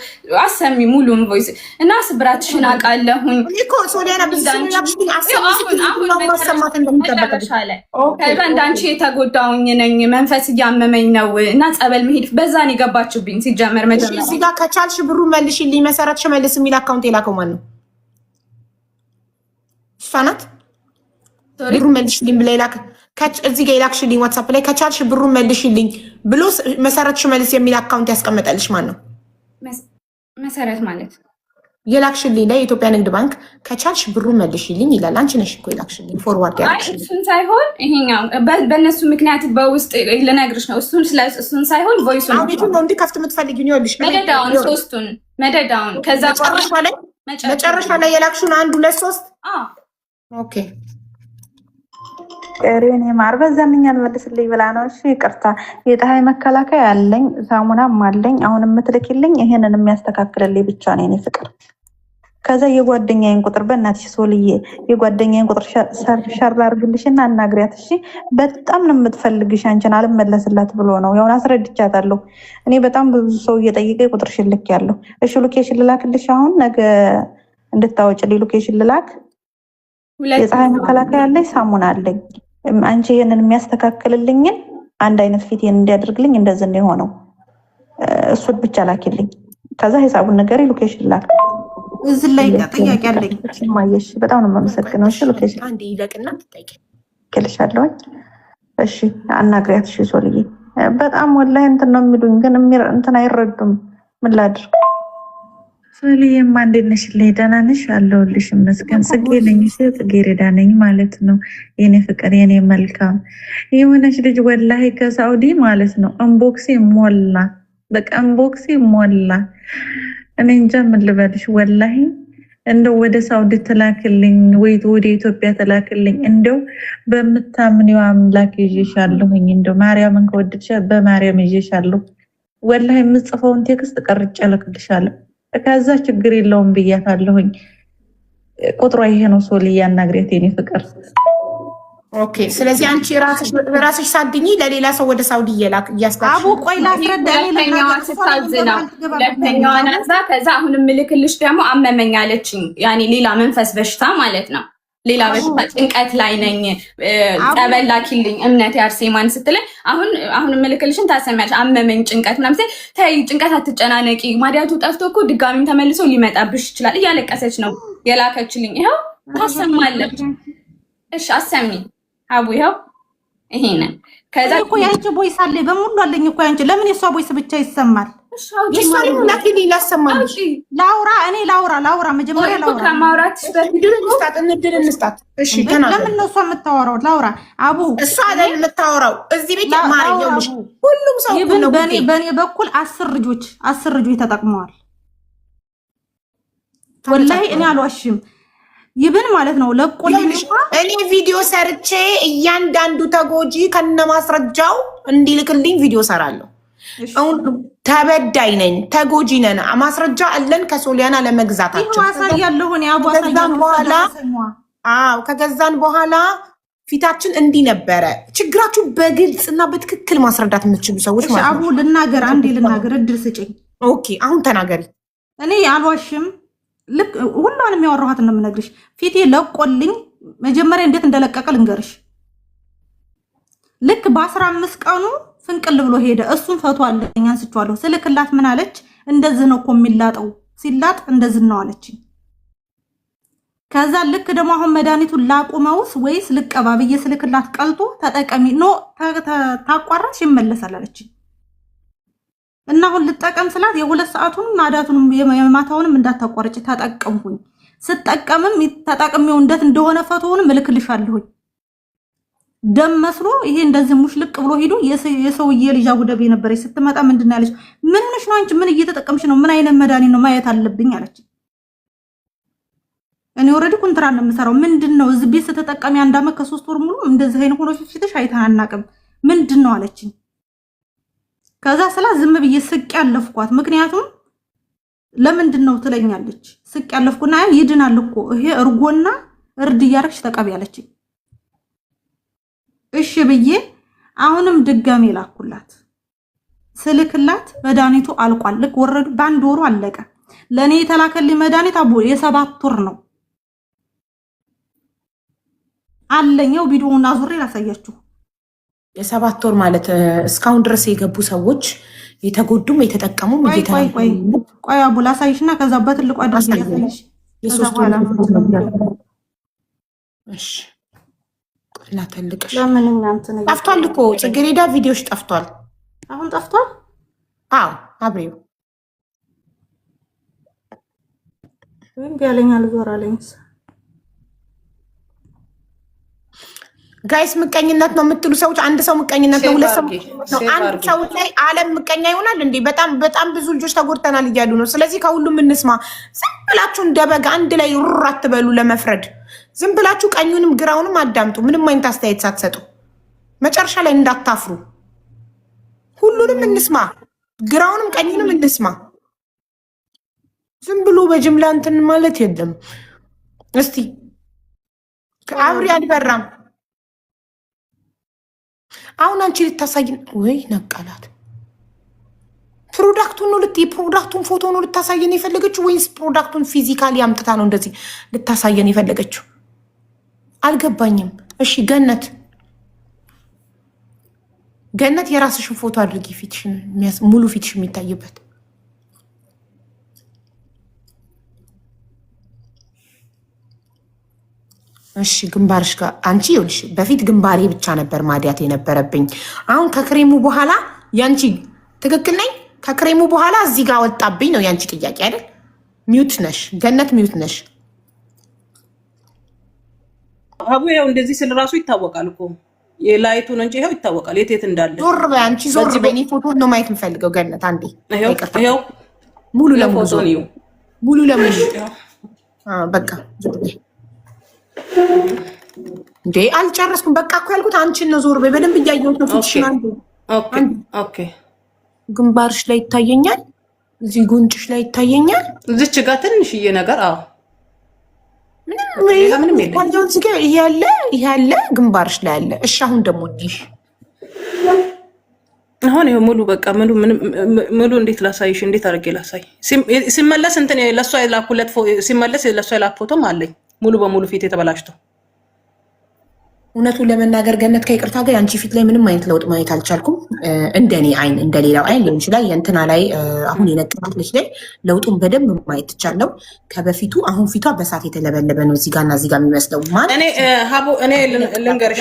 አሰሚ ሙሉን ቮይስ እና ስብራትሽን አውቃለሁኝ እኮ ሶሊያና ብዛኛችን አሰሚ ማሰማት እንደምትጠበቅብሽ ከዛ እንዳንቺ የተጎዳውኝ ነኝ መንፈስ እያመመኝ ነው እና ጸበል መሄድ በዛን የገባችሁብኝ። ሲጀመር መጀመሪያ እዚህ ጋር ከቻልሽ ብሩ መልሽልኝ መሰረት ሽመልስ የሚል አካውንት የላከው ማን ነው? እሷ ናት። ብሩ መልሽልኝ ብላ የላከ እዚህ ጋር የላክሽልኝ ዋትሳፕ ላይ ከቻልሽ ብሩ መልሽልኝ ብሎ መሰረት ሽመልስ የሚል አካውንት ያስቀመጠልሽ ማን ነው? መሰረት ማለት የላክሽልኝ ላይ የኢትዮጵያ ንግድ ባንክ ከቻልሽ ብሩ መልሽልኝ ይላል። አንቺ ነሽ እኮ የላክሽልኝ ፎርዋርድ ያደረግሽልኝ። እሱን ሳይሆን ይሄኛው በእነሱ ምክንያት በውስጥ ልነግርሽ ነው። እሱን ሳይሆን ቮይሱን አሁን ነው እንዲከፍት የምትፈልጊው ነው ያልሽ መደዳውን ሶስቱን መደዳውን ከዛ መጨረሻ ላይ የላክሽውን 1 2 3 ኦኬ ቀሬኔ ማር በዛኛል መልስልኝ ብላ ነው። እሺ ይቅርታ። የፀሐይ መከላከያ አለኝ ሳሙናም አለኝ። አሁን የምትልኪልኝ ይሄንን የሚያስተካክልልኝ ብቻ ነው የኔ ፍቅር። ከዛ የጓደኛዬን ቁጥር በእናትሽ ሶልዬ የጓደኛዬን ቁጥር ሸር አድርግልሽና አናግሪያት እሺ። በጣም ነው የምትፈልግሽ አንቺን አልመለስላት ብሎ ነው ያውን አስረድቻታለሁ። እኔ በጣም ብዙ ሰው እየጠየቀ ቁጥርሽን ልኬያለሁ። እሺ ሎኬሽን ልላክልሽ አሁን ነገ እንድታወጪልኝ ሎኬሽን ልላክ። የፀሐይ መከላከያ አለኝ ሳሙና አለኝ። አንቺ ይሄንን የሚያስተካክልልኝን አንድ አይነት ፊቴን እንዲያደርግልኝ እንደዚህ ነው የሆነው። እሱን ብቻ ላኪልኝ። ከዛ ሂሳቡን ነገር ሎኬሽን ላክ። እዚህ ላይ ጥያቄ አለኝ። ማየሽ በጣም ነው የማመሰግነው። እሺ ሎኬሽን አንዴ ይለቅና ትጠይቂ ከልሻለሁ። እሺ አናግሪያት። እሺ ሶልዬ በጣም ወላሂ እንትን ነው የሚሉኝ፣ ግን እንትን አይረዱም። ምን ላድርግ? ሶልዬማ እንዴት ነሽ? ደህና ነሽ? አለሁልሽ ይመስገን። ጽጌ ነኝ፣ ጽጌረዳ ነኝ ማለት ነው። የኔ ፍቅር፣ የኔ መልካም የሆነች ልጅ ወላሂ ከሳውዲ ማለት ነው ኢንቦክሴ ሞላ። በቃ ኢንቦክሴ ሞላ። እኔ እንጃ ምን ልበልሽ ወላሂ። እንደው ወደ ሳውዲ ተላክልኝ ወይ ወደ ኢትዮጵያ ተላክልኝ። እንደው በምታምኒው አምላክ ይዤሻለሁኝ። እንደው ማርያምን ከወደድሽ በማርያም ይዤሻለሁ። ወላሂ የምጽፈውን ቴክስት ቀርጬ እልክልሻለሁ። ከዛ ችግር የለውም ብያታለሁኝ። ቁጥሯ ይሄ ነው። ሶልዬ አናግሪያት የኔ ፍቅር። ኦኬ። ስለዚህ አንቺ ራስሽ ሳድኝ ለሌላ ሰው ወደ ሳውዲ እያስባሽ አቡ ቆይ ላስረዳ። ሁለተኛዋ ስታዝና ሁለተኛዋ ናዛ። ከዛ አሁንም ምልክልሽ ደግሞ አመመኝ አለችኝ። ያኔ ሌላ መንፈስ በሽታ ማለት ነው። ሌላ በሽታ ጭንቀት ላይ ነኝ ጠበል ላኪልኝ እምነት አርሴማን ስትለኝ አሁን ምልክልሽን ታሰሚያለሽ። አመመኝ ጭንቀት ምናምን ስትይ ተይ ጭንቀት አትጨናነቂ፣ ማዲያቱ ጠፍቶ እኮ ድጋሚም ተመልሶ ሊመጣብሽ ይችላል እያለቀሰች ነው የላከችልኝ። ይኸው ታሰማለች። እሺ አሰሚ አቡ ይኸው ይሄንን። ከዛ እኮ ያንቺ ቦይስ አለ በሙሉ አለኝ እኮ ያንቺ። ለምን የሷ ቦይስ ብቻ ይሰማል? የሷን ላኪሊ ላሰማልሽ። ላውራ እኔ ላውራ መጀመሪያ ላውራ። ከማውራትሽ በፊት እድል እንስጣት። እሺ ለምን ነው እሷ የምታወራው? ላውራ አቡ እሷ አይደል የምታወራው እዚህ ቤት ማርያምሽ። ሁሉም ሰው ይብን በኔ በኩል 10 ልጆች ተጠቅመዋል። ወላሂ እኔ አልዋሽም። ይብን ማለት ነው ለቆልኝ። እኔ ቪዲዮ ሰርቼ እያንዳንዱ ተጎጂ ከነማስረጃው እንዲልክልኝ ቪዲዮ ሰራለሁ። አሁን ተበዳይ ነኝ፣ ተጎጂ ነን፣ ማስረጃ አለን ከሶሊያና ለመግዛታቸው። ከገዛን በኋላ ፊታችን እንዲህ ነበረ። ችግራችሁ በግልጽ እና በትክክል ማስረዳት የምትችሉ ሰዎች ማለት ነው። አቡ ልናገር፣ አንዴ ልናገር፣ እድል ስጭኝ። ኦኬ አሁን ተናገሪ። እኔ አልዋሽም። ልክ ሁሉንም ያወራኋት ነው የምነግርሽ። ፊቴ ለቆልኝ መጀመሪያ እንዴት እንደለቀቀ ልንገርሽ። ልክ በ15 ቀኑ ፍንቅል ብሎ ሄደ። እሱን ፈቶ አለኝ አንስቼዋለሁ። ስልክላት ምን አለች? እንደዚህ ነው እኮ የሚላጠው፣ ሲላጥ እንደዚህ ነው አለችኝ። ከዛ ልክ ደግሞ አሁን መድኃኒቱን ላቁመውስ ወይስ ልቀባ ብዬ ስልክላት ቀልጦ ተጠቀሚ ኖ ታቋራሽ ይመለሳል አለችኝ። እና አሁን ልጠቀም ስላት የ2 ሰዓቱን ናዳቱንም የማታውንም እንዳታቋርጭ ተጠቀምኩኝ። ስጠቀምም ተጠቅሜው እንዴት እንደሆነ ፈቶውንም እልክልሻለሁኝ። ደም መስሎ ይሄ እንደዚህ ሙሽልቅ ብሎ ሄዶ የሰውዬ ልጅ አቡዳቢ ነበረች። ስትመጣ ምንድን ያለች? ምን ሆነሽ ነው አንቺ? ምን እየተጠቀምሽ ነው? ምን አይነት መድኃኒት ነው ማየት አለብኝ አለች። እኔ ኦልሬዲ ኮንትራት ነው የምሰራው። ምንድነው እዚህ ቤት ስትጠቀሚ 1 ዓመት ከ3 ወር ሙሉ እንደዚህ አይነት ሆኖ ፊትሽ አይተን አናውቅም። ምንድነው አለችኝ። ከዛ ስላ ዝም ብዬ ስቅ ያለፍኳት። ምክንያቱም ለምንድነው ትለኛለች። ስቅ ያለፍኩና ይድናል እኮ ይሄ እርጎና እርድ እያረግሽ ተቀቢ አለችኝ። እሺ ብዬ አሁንም ድጋሜ ላኩላት። ስልክላት መድኃኒቱ አልቋል። ልክ ወረዱ በ1 ወሩ አለቀ። ለኔ የተላከልኝ መድኃኒት አቦ የ7 ወር ነው አለኛው። ቪዲዮውን አዙሬ ላሳያችሁ። የ7 ወር ማለት እስካሁን ድረስ የገቡ ሰዎች የተጎዱም የተጠቀሙም ቆይ አቦ ላሳይሽና ከዛ በትልቁ አድርጌ ያሳይሽ። እሺ ላተልቅሽ ጠፍቷል እኮ ጽጌረዳ ቪዲዮሽ ጠፍቷል። አሁን ጠፍቷል። አዎ አብሬው ወይም ቢያለኛል ዞራለኝ። ጋይስ ምቀኝነት ነው የምትሉ ሰዎች አንድ ሰው ምቀኝነት ነው፣ 2 ሰው ነው። አንድ ሰው ላይ ዓለም ምቀኛ ይሆናል እንዴ? በጣም ብዙ ልጆች ተጎድተናል እያሉ ነው። ስለዚህ ከሁሉም እንስማ። ዝም ብላችሁ እንደበጋ አንድ ላይ ሩር አትበሉ ለመፍረድ። ዝም ብላችሁ ቀኙንም ግራውንም አዳምጡ። ምንም አይነት አስተያየት ሳትሰጡ መጨረሻ ላይ እንዳታፍሩ። ሁሉንም እንስማ፣ ግራውንም ቀኙንም እንስማ። ዝም ብሎ በጅምላ እንትን ማለት የለም። እስቲ አብሪ አልበራም። አሁን አንቺ ልታሳይን ወይ ነቀላት? ፕሮዳክቱን ነው የፕሮዳክቱን ፎቶ ነው ልታሳየን የፈለገችው ወይስ ፕሮዳክቱን ፊዚካሊ አምጥታ ነው እንደዚህ ልታሳየን የፈለገችው? አልገባኝም። እሺ ገነት የራስሽን ፎቶ አድርጊ፣ ፊትሽን ሙሉ ፊትሽ የሚታይበት። እሺ ግንባርሽ ጋር አንቺ ይኸውልሽ፣ በፊት ግንባሬ ብቻ ነበር ማዲያት የነበረብኝ። አሁን ከክሬሙ በኋላ ያንቺ ትክክል ነኝ። ከክሬሙ በኋላ እዚህ ጋር ወጣብኝ ነው ያንቺ ጥያቄ አይደል? ሚውት ነሽ ገነት፣ ሚውት ነሽ። አቡ ያው እንደዚህ ስለ ራሱ ይታወቃል እኮ የላይቱ ነው እንጂ ይሄው ይታወቃል የት እንዳለ። ዞር በይ አንቺ ዞር በይ። እኔ ፎቶ ነው ማየት የምፈልገው ገነት። አንዴ ይሄው ሙሉ ለሙሉ ሙሉ ለሙሉ በቃ ዞር በይ እንዴ። አልጨረስኩም። በቃ እኮ ያልኩት አንቺን ነው። ዞር በይ። በደንብ እያየሁት ነው ፊትሽን። ኦኬ ግንባርሽ ላይ ይታየኛል፣ እዚህ ጉንጭሽ ላይ ይታየኛል፣ እዚች ጋር ትንሽዬ ነገር። አዎ ምንም ይሄ ያለ ግንባርሽ ላይ አለ። እሺ አሁን ደግሞ እንዲህ አሁን ይሄ ሙሉ በቃ ሙሉ እንዴት ላሳይሽ? እንዴት አድርጌ ላሳይ? ሲመለስ እንትን ለሷ የላኩለት ሲመለስ ለሷ የላኩ ፎቶም አለኝ ሙሉ በሙሉ ፊት የተበላሽተው። እውነቱን ለመናገር ገነት ከይቅርታ ጋር አንቺ ፊት ላይ ምንም አይነት ለውጥ ማየት አልቻልኩም። እንደኔ አይን እንደሌላው አይን ሊሆን ይችላል። የእንትና ላይ አሁን የነቀባት ልጅ ላይ ለውጡን በደንብ ማየት ትቻለው። ከበፊቱ አሁን ፊቷ በሳት የተለበለበ ነው። እዚህ ጋርና እዚህ ጋር የሚመስለው ማለት እኔ ሀቡ እኔ ልንገርሽ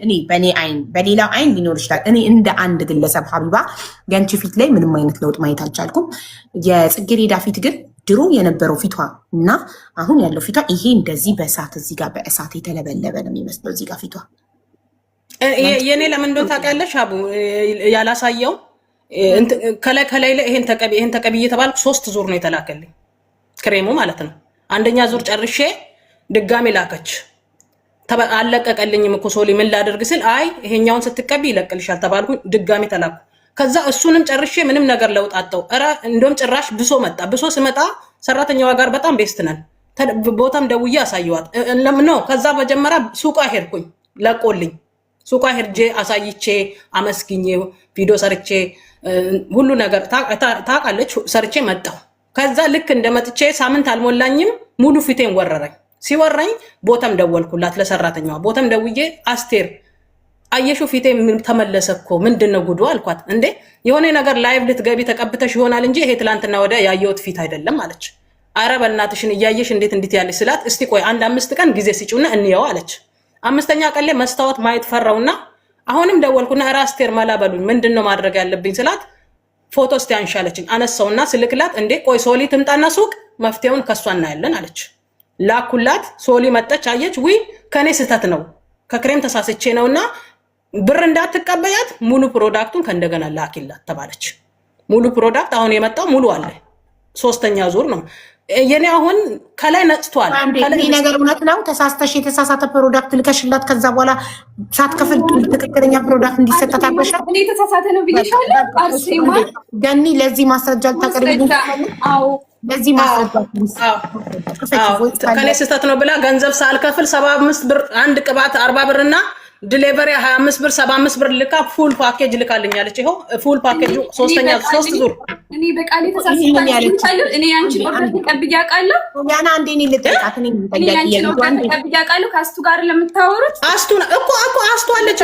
እኔ በእኔ አይን በሌላው አይን ሊኖር ይችላል። እኔ እንደ አንድ ግለሰብ ሀቢባ የአንቺ ፊት ላይ ምንም አይነት ለውጥ ማየት አልቻልኩም። የጽጌሬዳ ፊት ግን ድሮ የነበረው ፊቷ እና አሁን ያለው ፊቷ ይሄ እንደዚህ በእሳት እዚህ ጋር በእሳት የተለበለበ ነው የሚመስለው። እዚህ ጋር ፊቷ የኔ ለምን እንደሆነ ታውቂያለሽ አቡ ያላሳየው ከላይ ላይ ይሄን ተቀቢ እየተባልኩ 3 ዙር ነው የተላከልኝ ክሬሙ ማለት ነው። አንደኛ ዙር ጨርሼ ድጋሜ ላከች። አለቀቀልኝም እኮ ሶሊ ምን ላደርግ ስል አይ ይሄኛውን ስትቀቢ ይለቅልሻል ተባልኩኝ። ድጋሜ ተላኩ። ከዛ እሱንም ጨርሼ ምንም ነገር ለውጥ አጣው። እንደውም ጭራሽ ብሶ መጣ። ብሶ ስመጣ ሰራተኛዋ ጋር በጣም ቤስት ነን። ቦታም ደውዬ አሳየዋት ነው። ከዛ መጀመሪያ ሱቃ ሄድኩኝ ለቆልኝ። ሱቃ ሄድጄ አሳይቼ አመስግኜ ቪዲዮ ሰርቼ ሁሉ ነገር ታውቃለች ሰርቼ መጣሁ። ከዛ ልክ እንደመጥቼ ሳምንት አልሞላኝም ሙሉ ፊቴን ወረረኝ። ሲወረኝ ቦታም ደወልኩላት ለሰራተኛዋ። ቦታም ደውዬ አስቴር አየሹ ፊቴ ተመለሰ እኮ ምንድነው ጉዱ አልኳት። እንዴ የሆነ ነገር ላይቭ ልትገቢ ተቀብተሽ ይሆናል እንጂ ይሄ ትላንትና ወደ ያየሁት ፊት አይደለም አለች። አረ በእናትሽን እያየሽ እንዴት ያለሽ ስላት፣ እስቲ ቆይ 5 ቀን ጊዜ ስጪውና እንየው አለች። 5ኛ ቀን ላይ መስታወት ማየት ፈራውና አሁንም ደወልኩና እረ አስቴር መላ በሉኝ ምንድነው ማድረግ ያለብኝ ስላት፣ ፎቶ እስቲ አንሻለችኝ። አነሳውና ስልክላት፣ እንዴ ቆይ ሶሊ ትምጣና ሱቅ መፍትሄውን ከሷ እናያለን አለች። ላኩላት። ሶሊ መጣች አየች። ዊ ከኔ ስህተት ነው ከክሬም ተሳስቼ ነውና ብር እንዳትቀበያት ሙሉ ፕሮዳክቱን ከእንደገና ላኪላት ተባለች። ሙሉ ፕሮዳክት አሁን የመጣው ሙሉ አለ። 3ኛ ዙር ነው የኔ። አሁን ከላይ ነጽቷል። ይሄ ነገር እውነት ነው? ተሳስተሽ የተሳሳተ ፕሮዳክት ልከሽላት ከዛ በኋላ ሳትከፍል ትክክለኛ ፕሮዳክት እንዲሰጣት አድርገሻል? እኔ የተሳሳተ ነው ብዬሻለሁ። አርሴማ ገኒ ለዚህ ማስረጃ ልታቀርብልኝ? አዎ ለዚህ ማስረጃ ከኔ ስህተት ነው ብላ ገንዘብ ሳልከፍል 75 ብር አንድ ቅባት 40 ብር እና ዲሊቨሪ 25 ብር 75 ብር ልካ ፉል ፓኬጅ ልካልኛለች። ይሄው ፉል ፓኬጅ 3 ዙር እኔ በቃሌ ተሳስቻለሁ። እኔ ያንቺን ኦርደር ተቀብዬ አውቃለሁ። ያና አንዴ እኔ ልጠይቃት። እኔ ያንቺን ኦርደር ተቀብዬ አውቃለሁ። ከአስቱ ጋር ለምታወሩት አስቱ አስቱ አለች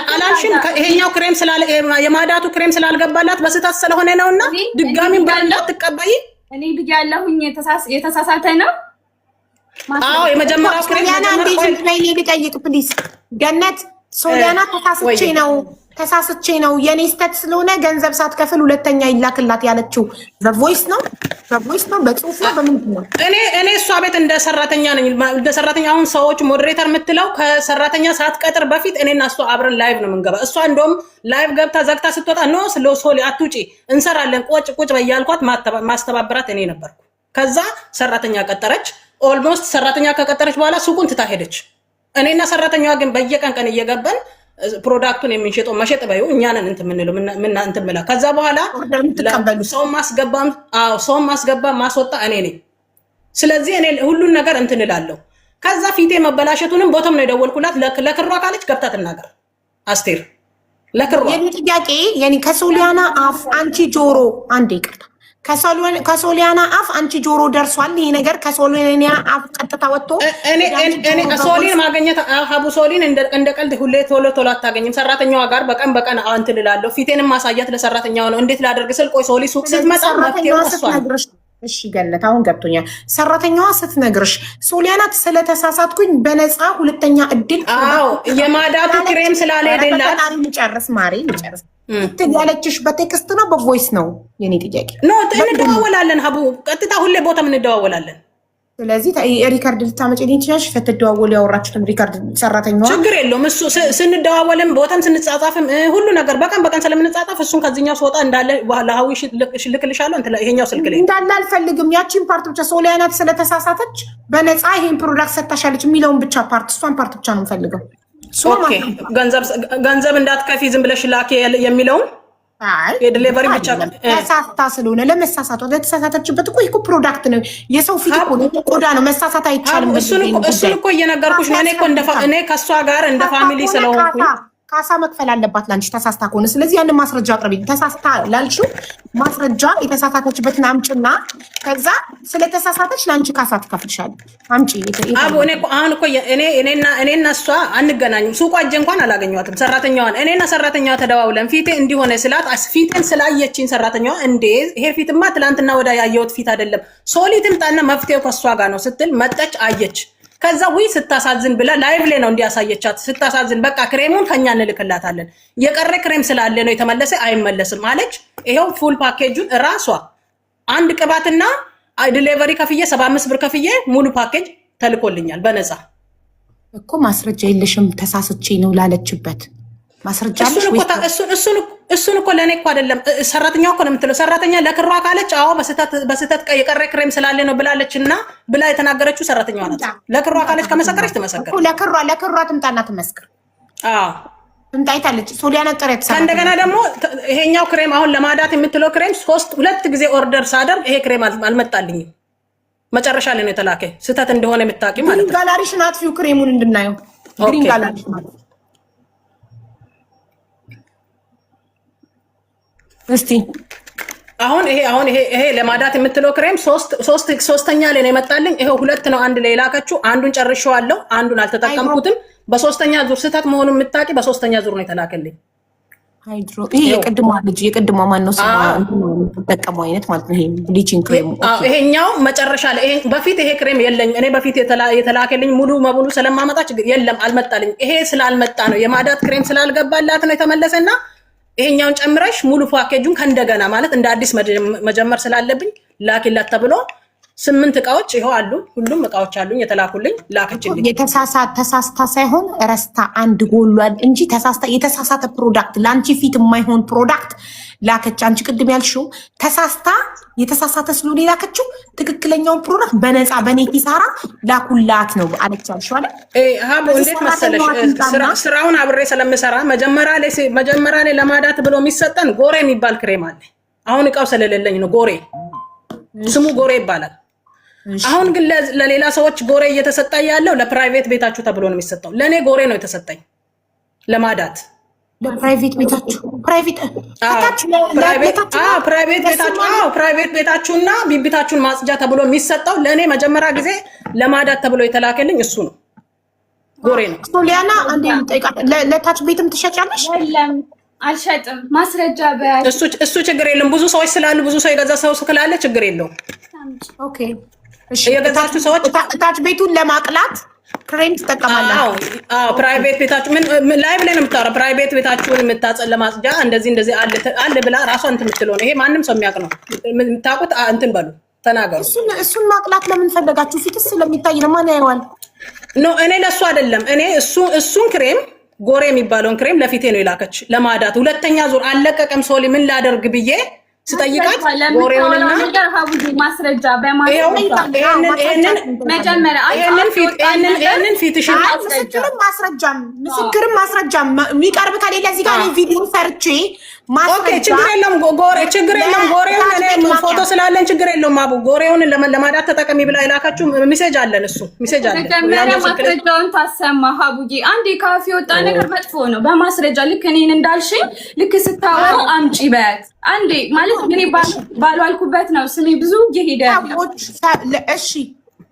አላልሽም? ይሄኛው ክሬም ስላለ የማዳቱ ክሬም ስላልገባላት በስህተት ስለሆነ ነውና ድጋሚ እንዳትቀበይ እኔ ብያለሁኝ። የተሳሳተ ነው። አዎ የመጀመሪያው ክሬም ሶሊያና እንዴት ላይ ልጠይቅ ፕሊዝ። ገነት ሶሊያና ተሳስቼ ነው የኔ ስተት ስለሆነ ገንዘብ ሳትከፍል ሁለተኛ ይላክላት ያለችው በቮይስ ነው በጽሁፍ ነው በምንድን ነው? እኔ እሷ ቤት እንደ ሰራተኛ ነኝ። እንደ ሰራተኛ አሁን ሰዎች ሞዴሬተር የምትለው ከሰራተኛ ሳትቀጥር በፊት እኔና እሷ አብረን ላይቭ ነው የምንገባ። እሷ እንደውም ላይቭ ገብታ ዘግታ ስትወጣ ኖ ስለ ሶሊ አትውጪ እንሰራለን ቁጭ በያልኳት ማስተባበራት እኔ ነበርኩ። ከዛ ሰራተኛ ቀጠረች። ኦልሞስት ሰራተኛ ከቀጠረች በኋላ ሱቁን ትታ ሄደች። እኔና ሰራተኛዋ ግን በየቀን እየገባን ፕሮዳክቱን የምንሸጠው መሸጥ ባዩ እኛ ነን እንትን ምንለው እንትን ብላ ከዛ በኋላ ሰው ማስገባ ማስወጣ እኔ ነኝ። ስለዚህ እኔ ሁሉን ነገር እንትን እላለሁ። ከዛ ፊቴ መበላሸቱንም ቦታም ነው የደወልኩላት ለክሯ ካለች ገብታ ትናገር አስቴር ለክሯ። የኔ ጥያቄ የኔ ከሶሊያና አፍ አንቺ ጆሮ አንዴ ይቅርታ ከሶሊያና አፍ አንቺ ጆሮ ደርሷል ይሄ ነገር? ከሶሊያና አፍ ቀጥታ ወጥቶ እኔ ሶሊን ማግኘት ሀቡ ሶሊን እንደ ቀልድ ሁሌ ቶሎ አታገኝም። ሰራተኛዋ ጋር በቀን እንትን እላለሁ። ፊቴንም ማሳያት ለሰራተኛዋ ነው። እንዴት ላደርግ ስል ቆይ ሶሊ ሱቅ ስትመጣ መፍትሄው እሷ ነው። እሺ ገነት አሁን ገብቶኛል። ሰራተኛዋ ስትነግርሽ ሶሊያና ስለተሳሳትኩኝ በነፃ ሁለተኛ እድል የማዳቱ ክሬም ስላልሄደላት ልጨርስ ማሬ ልጨርስ ያለችሽ በቴክስት ነው በቮይስ ነው? የኔ ጥያቄ ኖ እንደዋወላለን ሀቡ ቀጥታ ሁሌ ቦታም እንደዋወላለን። ስለዚህ ሪካርድ ልታመጪልኝ ትችያለሽ። ከተደዋወሉ ያወራችሁትም ሪካርድ ሰራተኛዋ ችግር የለውም። እሱ ስንደዋወልም ቦታም ስንጻጻፍም ሁሉ ነገር በቀን ስለምንጻጻፍ እሱን ከዚህኛው ስወጣ እንዳለ ለሀዊ ልክልሻለሁ። ይሄኛው ስልክ ላይ እንዳለ አልፈልግም። ያቺን ፓርት ብቻ ሶሊያና ስለተሳሳተች በነፃ ይሄን ፕሮዳክት ሰጥታሻለች የሚለውን ብቻ ፓርት እሷን ፓርት ብቻ ነው የምፈልገው። ኦኬ ገንዘብ እንዳትከፊ ዝም ብለሽ ላኪ የሚለውን የዲሊቨሪ ብቻ ተሳስታ ስለሆነ ለመሳሳቷ ለተሳሳተችበት እኮ ፕሮዳክት ነው። የሰው ፊት እኮ ቆዳ ነው። መሳሳት አይቻልም። እሱን እኮ እየነገርኩሽ ነው። እኔ ከእሷ ጋር እንደ ፋሚሊ ስለሆንኩኝ ካሳ መክፈል አለባት ላንቺ ተሳስታ ከሆነ። ስለዚህ ያንን ማስረጃ አቅርቢ። ተሳስታ ላልሽው ማስረጃ የተሳሳተችበትን አምጪና ከዛ ስለተሳሳተች ላንቺ ካሳ ትከፍልሻለች። አምጪ። አቦ አሁን እኮ እኔና እሷ አንገናኝም። ሱቋ እጄ እንኳን አላገኘኋትም። ሰራተኛዋን እኔና ሰራተኛዋ ተደዋውለን ፊቴ እንዲሆነ ስላት ፊቴን ስላየችኝ ሰራተኛዋ እንዴ ይሄ ፊትማ ትላንትና ወዳ ያየሁት ፊት አይደለም፣ ሶሊ ትምጣና መፍትሄው ከእሷ ጋር ነው ስትል መጠች አየች። ከዛ ወይ ስታሳዝን ብላ ላይቭ ላይ ነው እንዲያሳየቻት። ስታሳዝን በቃ ክሬሙን ከኛ እንልክላታለን የቀረ ክሬም ስላለ ነው የተመለሰ አይመለስም አለች። ይሄው ፉል ፓኬጁን ራሷ አንድ ቅባትና ዲሊቨሪ ከፍዬ 75 ብር ከፍዬ ሙሉ ፓኬጅ ተልኮልኛል በነፃ እኮ። ማስረጃ የለሽም ተሳስቼ ነው ላለችበት ማስረጃ አለሽ ወይ? እሱን እኮ ለኔ እኮ አይደለም ሰራተኛው እኮ ነው የምትለው። ሰራተኛ ለክሯ ካለች አዎ በስተት የቀረ ክሬም ስላለ ነው ብላለችና ብላ የተናገረችው ሰራተኛዋ ናት። ለክሯ ካለች ከመሰከረች ትመሰከር። ለክሯ ትምጣና ትመስክር። አዎ ትምጣይታለች። ሶሊያና ጥረት ሰራ። እንደገና ደግሞ ይሄኛው ክሬም አሁን ለማዳት የምትለው ክሬም ሁለት ጊዜ ኦርደር ሳደርግ ይሄ ክሬም አልመጣልኝም። መጨረሻ ላይ ነው የተላከ። ስተት እንደሆነ የምታውቂ ማለት ነው። ጋላሪሽን አጥፊው ክሬሙን እንድናየው ግሪን ጋላሪሽ ማለት እስቲ አሁን ይሄ ለማዳት የምትለው ክሬም ሶስተኛ ላይ ነው የመጣልኝ። ይሄው ሁለት ነው አንድ ላይ ላከችው። አንዱን ጨርሼዋለሁ፣ አንዱን አልተጠቀምኩትም። በሶስተኛ ዙር ስህተት መሆኑን የምታውቂ በሶስተኛ ዙር ነው የተላከልኝ። ሃይድሮ ይሄ የቅድሟ ማን ነው ተጠቀመው አይነት ማለት ነው። ይሄ ብሊቺንግ ክሬም ይሄኛው መጨረሻ ላይ በፊት ይሄ ክሬም የለኝ እኔ በፊት የተላከልኝ ሙሉ መሙሉ ስለማመጣ የለም አልመጣልኝ። ይሄ ስላልመጣ ነው የማዳት ክሬም ስላልገባላት ነው የተመለሰና ይሄኛውን ጨምረሽ ሙሉ ፓኬጁን ከእንደገና ማለት እንደ አዲስ መጀመር ስላለብኝ ላኪላት ተብሎ 8 እቃዎች ይኸው አሉ። ሁሉም እቃዎች አሉኝ የተላኩልኝ ላከችልኝ። ተሳስታ ሳይሆን ረስታ አንድ ጎሏል እንጂ የተሳሳተ ፕሮዳክት ለአንቺ ፊት የማይሆን ፕሮዳክት ላከች። አንቺ ቅድም ያልሽው ተሳስታ የተሳሳተ ስለሆነ ላከችው። ትክክለኛውን ፕሮዳክት በነፃ በኔ ኪሳራ ላኩላት ነው አለች ያልሽው አይደል? ሀቡ እንዴት መሰለሽ ስራውን አብሬ ስለምሰራ መጀመሪያ ላይ ለማዳት ብሎ የሚሰጠን ጎሬ የሚባል ክሬም አለ። አሁን እቃው ስለሌለኝ ነው። ጎሬ ስሙ ጎሬ ይባላል። አሁን ግን ለሌላ ሰዎች ጎሬ እየተሰጠ ያለው ለፕራይቬት ቤታችሁ ተብሎ ነው የሚሰጠው። ለእኔ ጎሬ ነው የተሰጠኝ ለማዳት ለፕራይቬት ቤታችሁ ፕራይቬት ቤታችሁና ቢቢታችሁን ማጽጃ ተብሎ የሚሰጠው ለእኔ መጀመሪያ ጊዜ ለማዳት ተብሎ የተላከልኝ እሱ ነው። ጎሬ ነው። ሶሊያና አንዴ ለታች ቤትም ትሸጫለሽ? የለም አልሸጥም። ማስረጃ እሱ ችግር የለም። ብዙ ሰዎች ስላሉ ብዙ ሰው የገዛ ሰው ስላለ ችግር የለውም። ኦኬ እሺ። የገዛችሁ ሰዎች ታች ቤቱን ለማቅላት ክሬም ትጠቀማላችሁ? አዎ ፕራይቬት ቤታችሁ ምን ላይቭ ላይ ነው የምታወራው። ፕራይቬት ቤታችሁን የምታጸል ለማጽጃ እንደዚህ አለ ብላ ራሷ እንትን የምትለው ነው። ይሄ ማንም ሰው የሚያውቅ ነው። የምታውቁት እንትን በሉ ተናገሩ። እሱን ማቅላት ለምን ፈለጋችሁ? ፊትስ ስለሚታይ ነው። ማን ያየዋል? ኖ እኔ ለሱ አይደለም። እኔ እሱን ክሬም ጎሬ የሚባለውን ክሬም ለፊቴ ነው የላከች ለማዳት። ሁለተኛ ዙር አለቀቀም ሶሊ ምን ላደርግ ብዬ ስጠይቃት ጎሬውንና ማስረጃ በማስረጃ መጀመሪያ ይሄንን ፊትሽን ምስክርም ማስረጃ የሚቀርብ ከሌለ እዚህ ጋር ቪዲዮ ሰርቼ ችግር የለም ጎሬውን እኔ ፎቶ ስላለን ችግር የለውም። አቡ ጎሬውን ለማዳት ተጠቀሚ ብላ የላካችሁ ሜሴጅ አለን። እሱ ሜሴጅ አለን። መጀመሪያ ማስረጃውን ታሰማ ሀቡዬ። አንዴ ካፌ ወጣ ነገር መጥፎ ነው። በማስረጃ ልክ እኔን እንዳልሽኝ ልክ ስታወሩ አምጪ በያት አንዴ ማለት እኔ ባልዋልኩበት ነው ስሜ ብዙ እየሄደ እሺ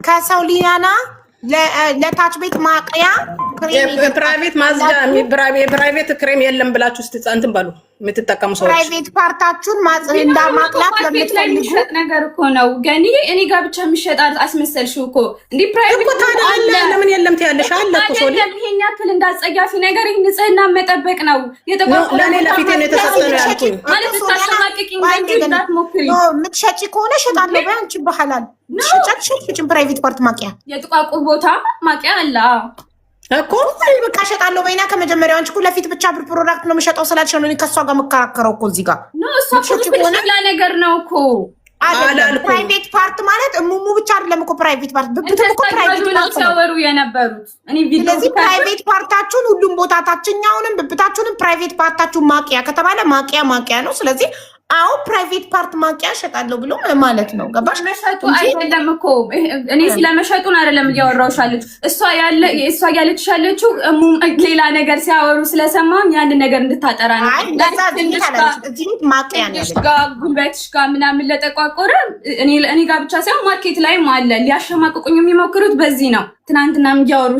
ከሰው ሊያና ለታች ቤት ማቅያ ፕራይቬት ማዝጃ ፕራይቬት ክሬም የለም ብላችሁ ስትጻንትን በሉ የምትጠቀሙ ሰዎች ፕራይቬት ፓርታችሁን እንዳማቅላት ለምትፈልጉ ነገር እኮ ነው። ገኒ እኔ ጋር ብቻ የሚሸጥ አስመሰልሽው እኮ እንዴ ፕራይቬት እኮ ታዲያ አለ። ለምን የለም ትያለሽ? አለ እኮ ሶሊ ይሄን ያክል እንዳጸያፊ ነገር ንጽህና መጠበቅ ነው። ለኔ ለፊቴ ነው የተሰጠው ያልኩኝ ማለት ተሳማቂኝ እንጂ እንዳትሞክሪ። የምትሸጪ ከሆነ እሸጣለሁ በይ አንቺ በሐላል ሽጭ ፕራይቬት ፓርት ማቅያ የጥቋቁር ቦታ ማቅያ አለ እኮ በቃ እሸጣለሁ በይና ከመጀመሪያው አንቺ እኮ ለፊት ብቻ ፕሮዳክት ነው የምሸጠው ስላልሽ ነው እኔ ከሷ ጋር የምከራከረው እኮ እዚህ ጋር ነው። እሷ ሌላ ነገር ነው እኮ ፕራይቬት ፓርት ማለት እሙሙ ብቻ አይደለም እኮ ፕራይቬት ፓርት ብብትም እኮ ፕራይቬት ነው ሲያወሩ የነበሩት። ስለዚህ ፕራይቬት ፓርታችሁን ሁሉም ቦታ ታችኛውንም ብብታችሁንም ፕራይቬት ፓርታችሁን ማቅያ ከተባለ ማቅያ ነው። ስለዚህ አዎ ፕራይቬት ፓርት ማቅያ እሸጣለሁ ብሎ ማለት ነው። ገባሽ? መሸጡ አይደለም እኮ እኔ ስለመሸጡን አይደለም እያወራሁሽ አለች። እሷ ያለች ያለችው ሌላ ነገር ሲያወሩ ስለሰማም ያን ነገር እንድታጠራ ነው። እዚህ ማቅያ ነው ጉልበትሽ ጋር ምናምን ለጠቋቆረ እኔ ጋር ብቻ ሳይሆን ማርኬት ላይም አለ። ሊያሸማቅቁኝ የሚሞክሩት በዚህ ነው። ትናንትና እያወሩ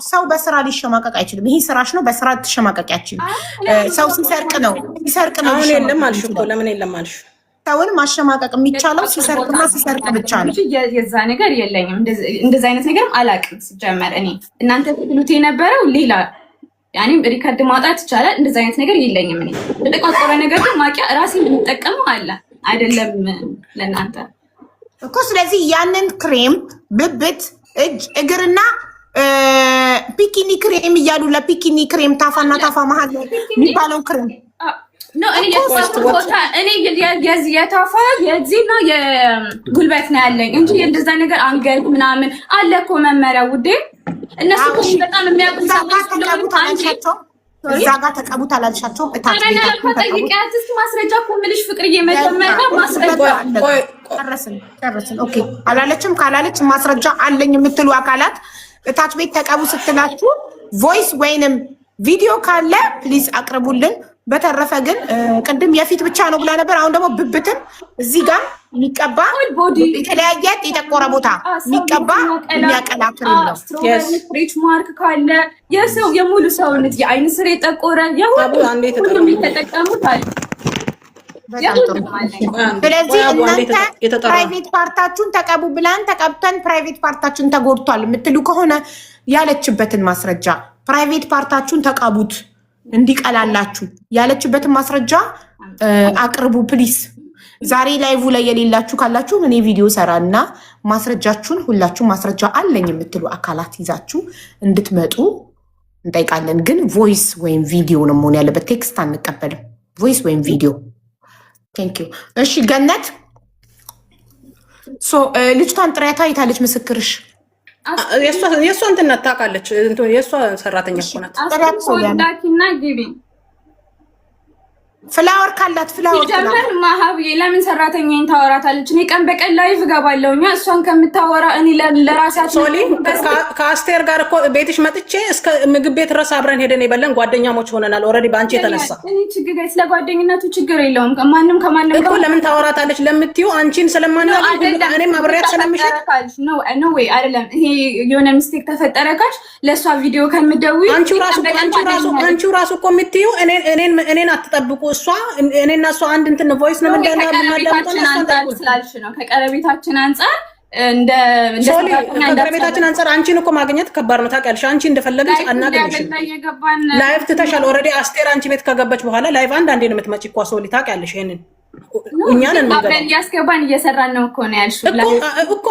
ሰው በስራ ሊሸማቀቅ አይችልም። ይሄ ስራሽ ነው። በስራ ትሸማቀቅ አይችልም። ሰው ሲሰርቅ ነው አሁን የለም አልሽ እኮ ለምን የለም አልሽ? ሰውን ማሸማቀቅ የሚቻለው ሲሰርቅና ሲሰርቅ ብቻ ነው። የዛ ነገር የለኝም። እንደዛ አይነት ነገርም አላውቅም። ሲጀመር እኔ እናንተ ትሉት የነበረው ሌላ ያኔ ሪከርድ ማውጣት ይቻላል። እንደዛ አይነት ነገር የለኝም። እኔ ለተቋቆረ ነገር ግን ማቂያ ራሴ የምጠቀመው አለ አይደለም ለእናንተ እኮ። ስለዚህ ያንን ክሬም ብብት እጅ እግርና ፒኪኒ ክሬም እያሉ ለፒኪኒ ክሬም ታፋና ታፋ መሀል የሚባለው ክሬም የታፋ የዚህና የጉልበት ነው ያለኝ እንጂ እንደዛ ነገር አንገት ምናምን አለ እኮ መመሪያ ውዴ። እነሱ በጣም የሚያውቁ እዛ ጋር ተቀቡት አላልሻቸውም? ጠይቂያትስ ማስረጃ እኮ የምልሽ ፍቅርዬ፣ መጀመሪያ ማስረጃ ጨረስን። ኦኬ አላለችም። ካላለች ማስረጃ አለኝ የምትሉ አካላት እታች ቤት ተቀቡ ስትላችሁ ቮይስ ወይንም ቪዲዮ ካለ ፕሊዝ አቅርቡልን። በተረፈ ግን ቅድም የፊት ብቻ ነው ብላ ነበር። አሁን ደግሞ ብብትም እዚህ ጋር የሚቀባ የተለያየ የጠቆረ ቦታ የሚቀባ የሚያቀላ ክሬም ነው። ስትሬች ማርክ ካለ የሰው የሙሉ ሰውነት የአይን ስር የጠቆረ ሁሉም የተጠቀሙት አለ። ስለዚህ እናንተ ፕራይቬት ፓርታችሁን ተቀቡ ብላን ተቀብተን ፕራይቬት ፓርታችን ተጎድቷል የምትሉ ከሆነ ያለችበትን ማስረጃ ፕራይቬት ፓርታችሁን ተቀቡት እንዲቀላላችሁ ያለችበትን ማስረጃ አቅርቡ ፕሊስ። ዛሬ ላይቭ ላይ የሌላችሁ ካላችሁ እኔ ቪዲዮ ሰራና ማስረጃችሁን ሁላችሁ ማስረጃ አለኝ የምትሉ አካላት ይዛችሁ እንድትመጡ እንጠይቃለን። ግን ቮይስ ወይም ቪዲዮ ነው መሆን ያለበት፣ ቴክስት አንቀበልም። ቮይስ ወይም ቪዲዮ። ቴንክ ዩ። እሺ ገነት ልጅቷን ጥሪያታ የታለች ምስክርሽ? የእሷ እንትን ናት ታውቃለች። የእሷ ሰራተኛ እኮ ናት። ፍላወር ካላት ፍላወር ጀመር ማሀብዬ ለምን ሰራተኛዬን ታወራታለች? እኔ ቀን በቀን ላይቭ እገባለሁ። እሷን ከምታወራ እኔ ለራሳችን ሶሊ ከአስቴር ጋር እኮ ቤትሽ መጥቼ እስከ ምግብ ቤት ድረስ አብረን ሄደን የበለን ጓደኛሞች ሆነናል። ኦልሬዲ በአንቺ የተነሳ ስለ ጓደኝነቱ ችግር የለውም። ማንም ከማንም እኮ ለምን ታወራታለች ለምትዩ አንቺን ስለማናውቅ እኔም አብሬያት ስለምሽት ነው ወይ አይደለም። ይሄ የሆነ ሚስቴክ ተፈጠረ ካልሽ ለእሷ ቪዲዮ ከምትደውይ አንቺው ራሱ እኮ የምትዩ እኔን አትጠብቁ። እሷ እኔና እሷ አንድ እንትን ቮይስ ነው ስላልሽ ነው። ከቀረቤታችን አንጻር ከቀረቤታችን አንጻር አንቺን እኮ ማግኘት ከባድ ነው ታውቂያለሽ። አንቺ እንደፈለገች አናገኝሽም። ላይቭ ትተሻል ኦልሬዲ። አስቴር አንቺ ቤት ከገባች በኋላ ላይቭ አንዳንዴ ነው የምትመጪ እኮ ሶሊ ታውቂያለሽ። ይሄንን እኛን እያስገባን እየሰራን ነው እኮ ነው ያልሽው እኮ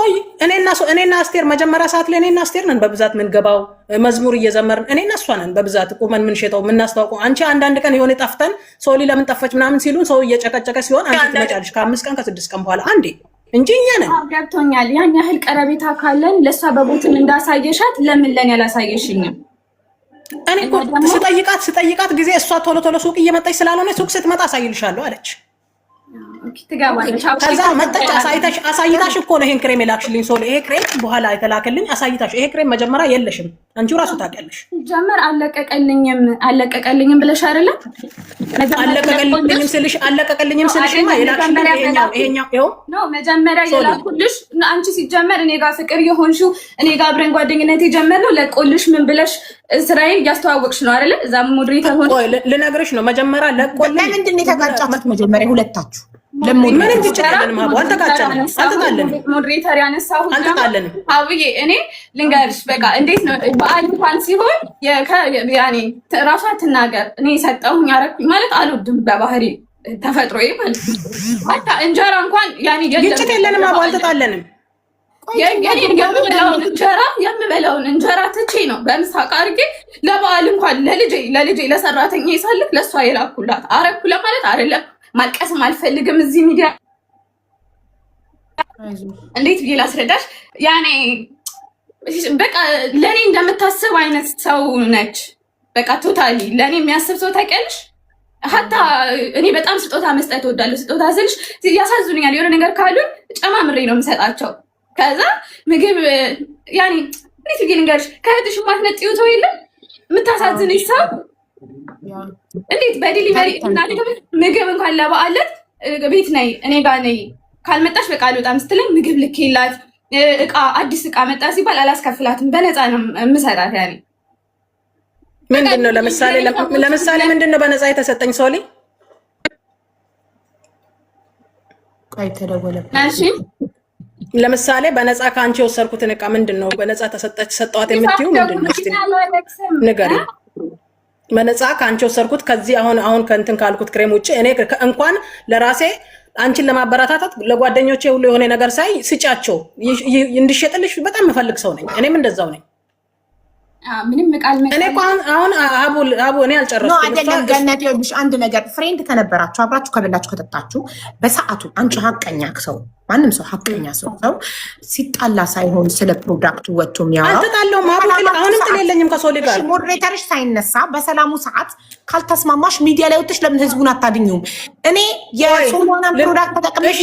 እኔና አስቴር መጀመሪያ ሰዓት ላይ እኔና አስቴር ነን በብዛት ምንገባው መዝሙር እየዘመርን እኔና እሷ ነን በብዛት ቁመን ምንሸጠው ምናስተዋውቀው። አንቺ አንዳንድ ቀን የሆነ ጠፍተን ሶሊ ለምን ጠፋች ምናምን ሲሉን ሰው እየጨቀጨቀ ሲሆን አንቺ ትመጫለሽ ከ5 ቀን ከ6 ቀን በኋላ አንዴ። እንጂ እኛ ነን። ገብቶኛል። ያን ያህል ቀረቤታ ካለን ለእሷ በቦትም እንዳሳየሻት ለምን ለኔ አላሳየሽኝም? እኔ እኮ ስጠይቃት ጊዜ እሷ ቶሎ ሱቅ እየመጣች ስላልሆነ ሱቅ ስትመጣ አሳይልሻለሁ አለች። ከዛ መጣች አሳይታሽ እኮ ነው ይሄን ክሬም የላክሽልኝ ሶል። ይሄ ክሬም በኋላ የተላከልኝ አሳይታሽ። ይሄ ክሬም መጀመሪያ የለሽም አንቺው ራሱ ታውቂያለሽ። ጀመር አለቀቀልኝም ብለሽ አይደለም? አለቀቀልኝም ስልሽማ የላክሽልኝ ይሄኛው ነው መጀመሪያ የላኩልሽ። አንቺ ሲጀመር እኔ ጋር ፍቅር የሆንሽው እኔ ጋር አብረን ጓደኝነት የጀመርነው ለቆልሽ ምን ብለሽ እስራኤል እያስተዋወቅሽ ነው አይደለ? እዛ ሞዴሬተር ሆነ ልነግርሽ ነው መጀመሪያ ለቆልሽ። ለምንድን ነው የተጋጫችሁት መጀመሪያ ሁለታችሁ? ምንም ትችላለንም ሀቡ አልተጋጨንም። ሞዴሬተር ያነሳሁት አልተጣለንም። ሀቡዬ እኔ ልንገርሽ በቃ እንዴት ነው በዓል እንኳን ሲሆን ያኔ ራሷ ትናገር። እኔ የሰጠሁኝ ያረኩኝ ማለት አልወድም በባህሪ ተፈጥሮዬ ማለት ነው። ሀታ እንጀራ እንኳን ያኔ ግጭት የለንም ሀቡ አልተጣለንም። የምበላውን እንጀራ ትቼ ነው በምሳቅ አድርጌ ለበዓል እንኳን ለልጄ ለሰራተኛ ይሳልክ ለእሷ የላኩላት አረኩ ለማለት አይደለም። ማልቀስም አልፈልግም እዚህ ሚዲያ። እንዴት ብዬ ላስረዳሽ? ያኔ በቃ ለእኔ እንደምታስብ አይነት ሰው ነች። በቃ ቶታሊ ለእኔ የሚያስብ ሰው ታውቂያለሽ። ሀታ እኔ በጣም ስጦታ መስጠት እወዳለሁ። ስጦታ ስልሽ ያሳዝኑኛል። የሆነ ነገር ካሉን ጨማምሬ ነው የምሰጣቸው። ከዛ ምግብ ያኔ እንዴት ብዬ ልንገርሽ? ከእህትሽ ማትነጥዪው ሰው የለም የምታሳዝንሽ ሰው እንዴት በዲሊቨሪ ምግብ እንኳን ለበዓለት ቤት ነይ እኔ ጋር ነይ ካልመጣሽ በቃ አልወጣም ስትለኝ ምግብ ልኬላት እቃ አዲስ እቃ መጣ ሲባል አላስከፍላትም፣ በነፃ ነው የምሰጣት። ያኔ ምንድን ነው ለምሳሌ ምንድን ነው በነፃ የተሰጠኝ ሶሊ? ቆይ ተደወለ። እሺ ለምሳሌ በነፃ ከአንቺ የወሰድኩትን እቃ ምንድን ነው በነፃ ሰጠዋት የምትይው ምንድን ነው? እስኪ ንገሪኝ። በነፃ ከአንቺ ወሰድኩት ከዚህ አሁን ከእንትን ካልኩት ክሬም ውጭ እኔ እንኳን ለራሴ አንቺን ለማበረታታት ለጓደኞቼ ሁሉ የሆነ ነገር ሳይ ስጫቸው እንዲሸጥልሽ በጣም የምፈልግ ሰው ነኝ። እኔም እንደዛው ነኝ። ምንም ቃል እኔ አሁን አቡ እኔ አልጨረስኩም። አይደለም ገነት፣ ይኸውልሽ አንድ ነገር ፍሬንድ ከነበራችሁ አብራችሁ ከበላችሁ ከጠጣችሁ በሰዓቱ አንቺ ሀቀኛ ሰው ማንም ሰው ሀቀኛ ሰው ሲጣላ ሳይሆን ስለ ፕሮዳክቱ ወጥቶ የሚያወራው አልተጣላሁም። አሁንም ጥል የለኝም ከሶሊ ጋር። ሞዴሬተርሽ ሳይነሳ በሰላሙ ሰዓት ካልተስማማሽ ሚዲያ ላይ ወጥተሽ ለምን ህዝቡን አታድኙም? እኔ የሶማናን ፕሮዳክት ተጠቅመሽ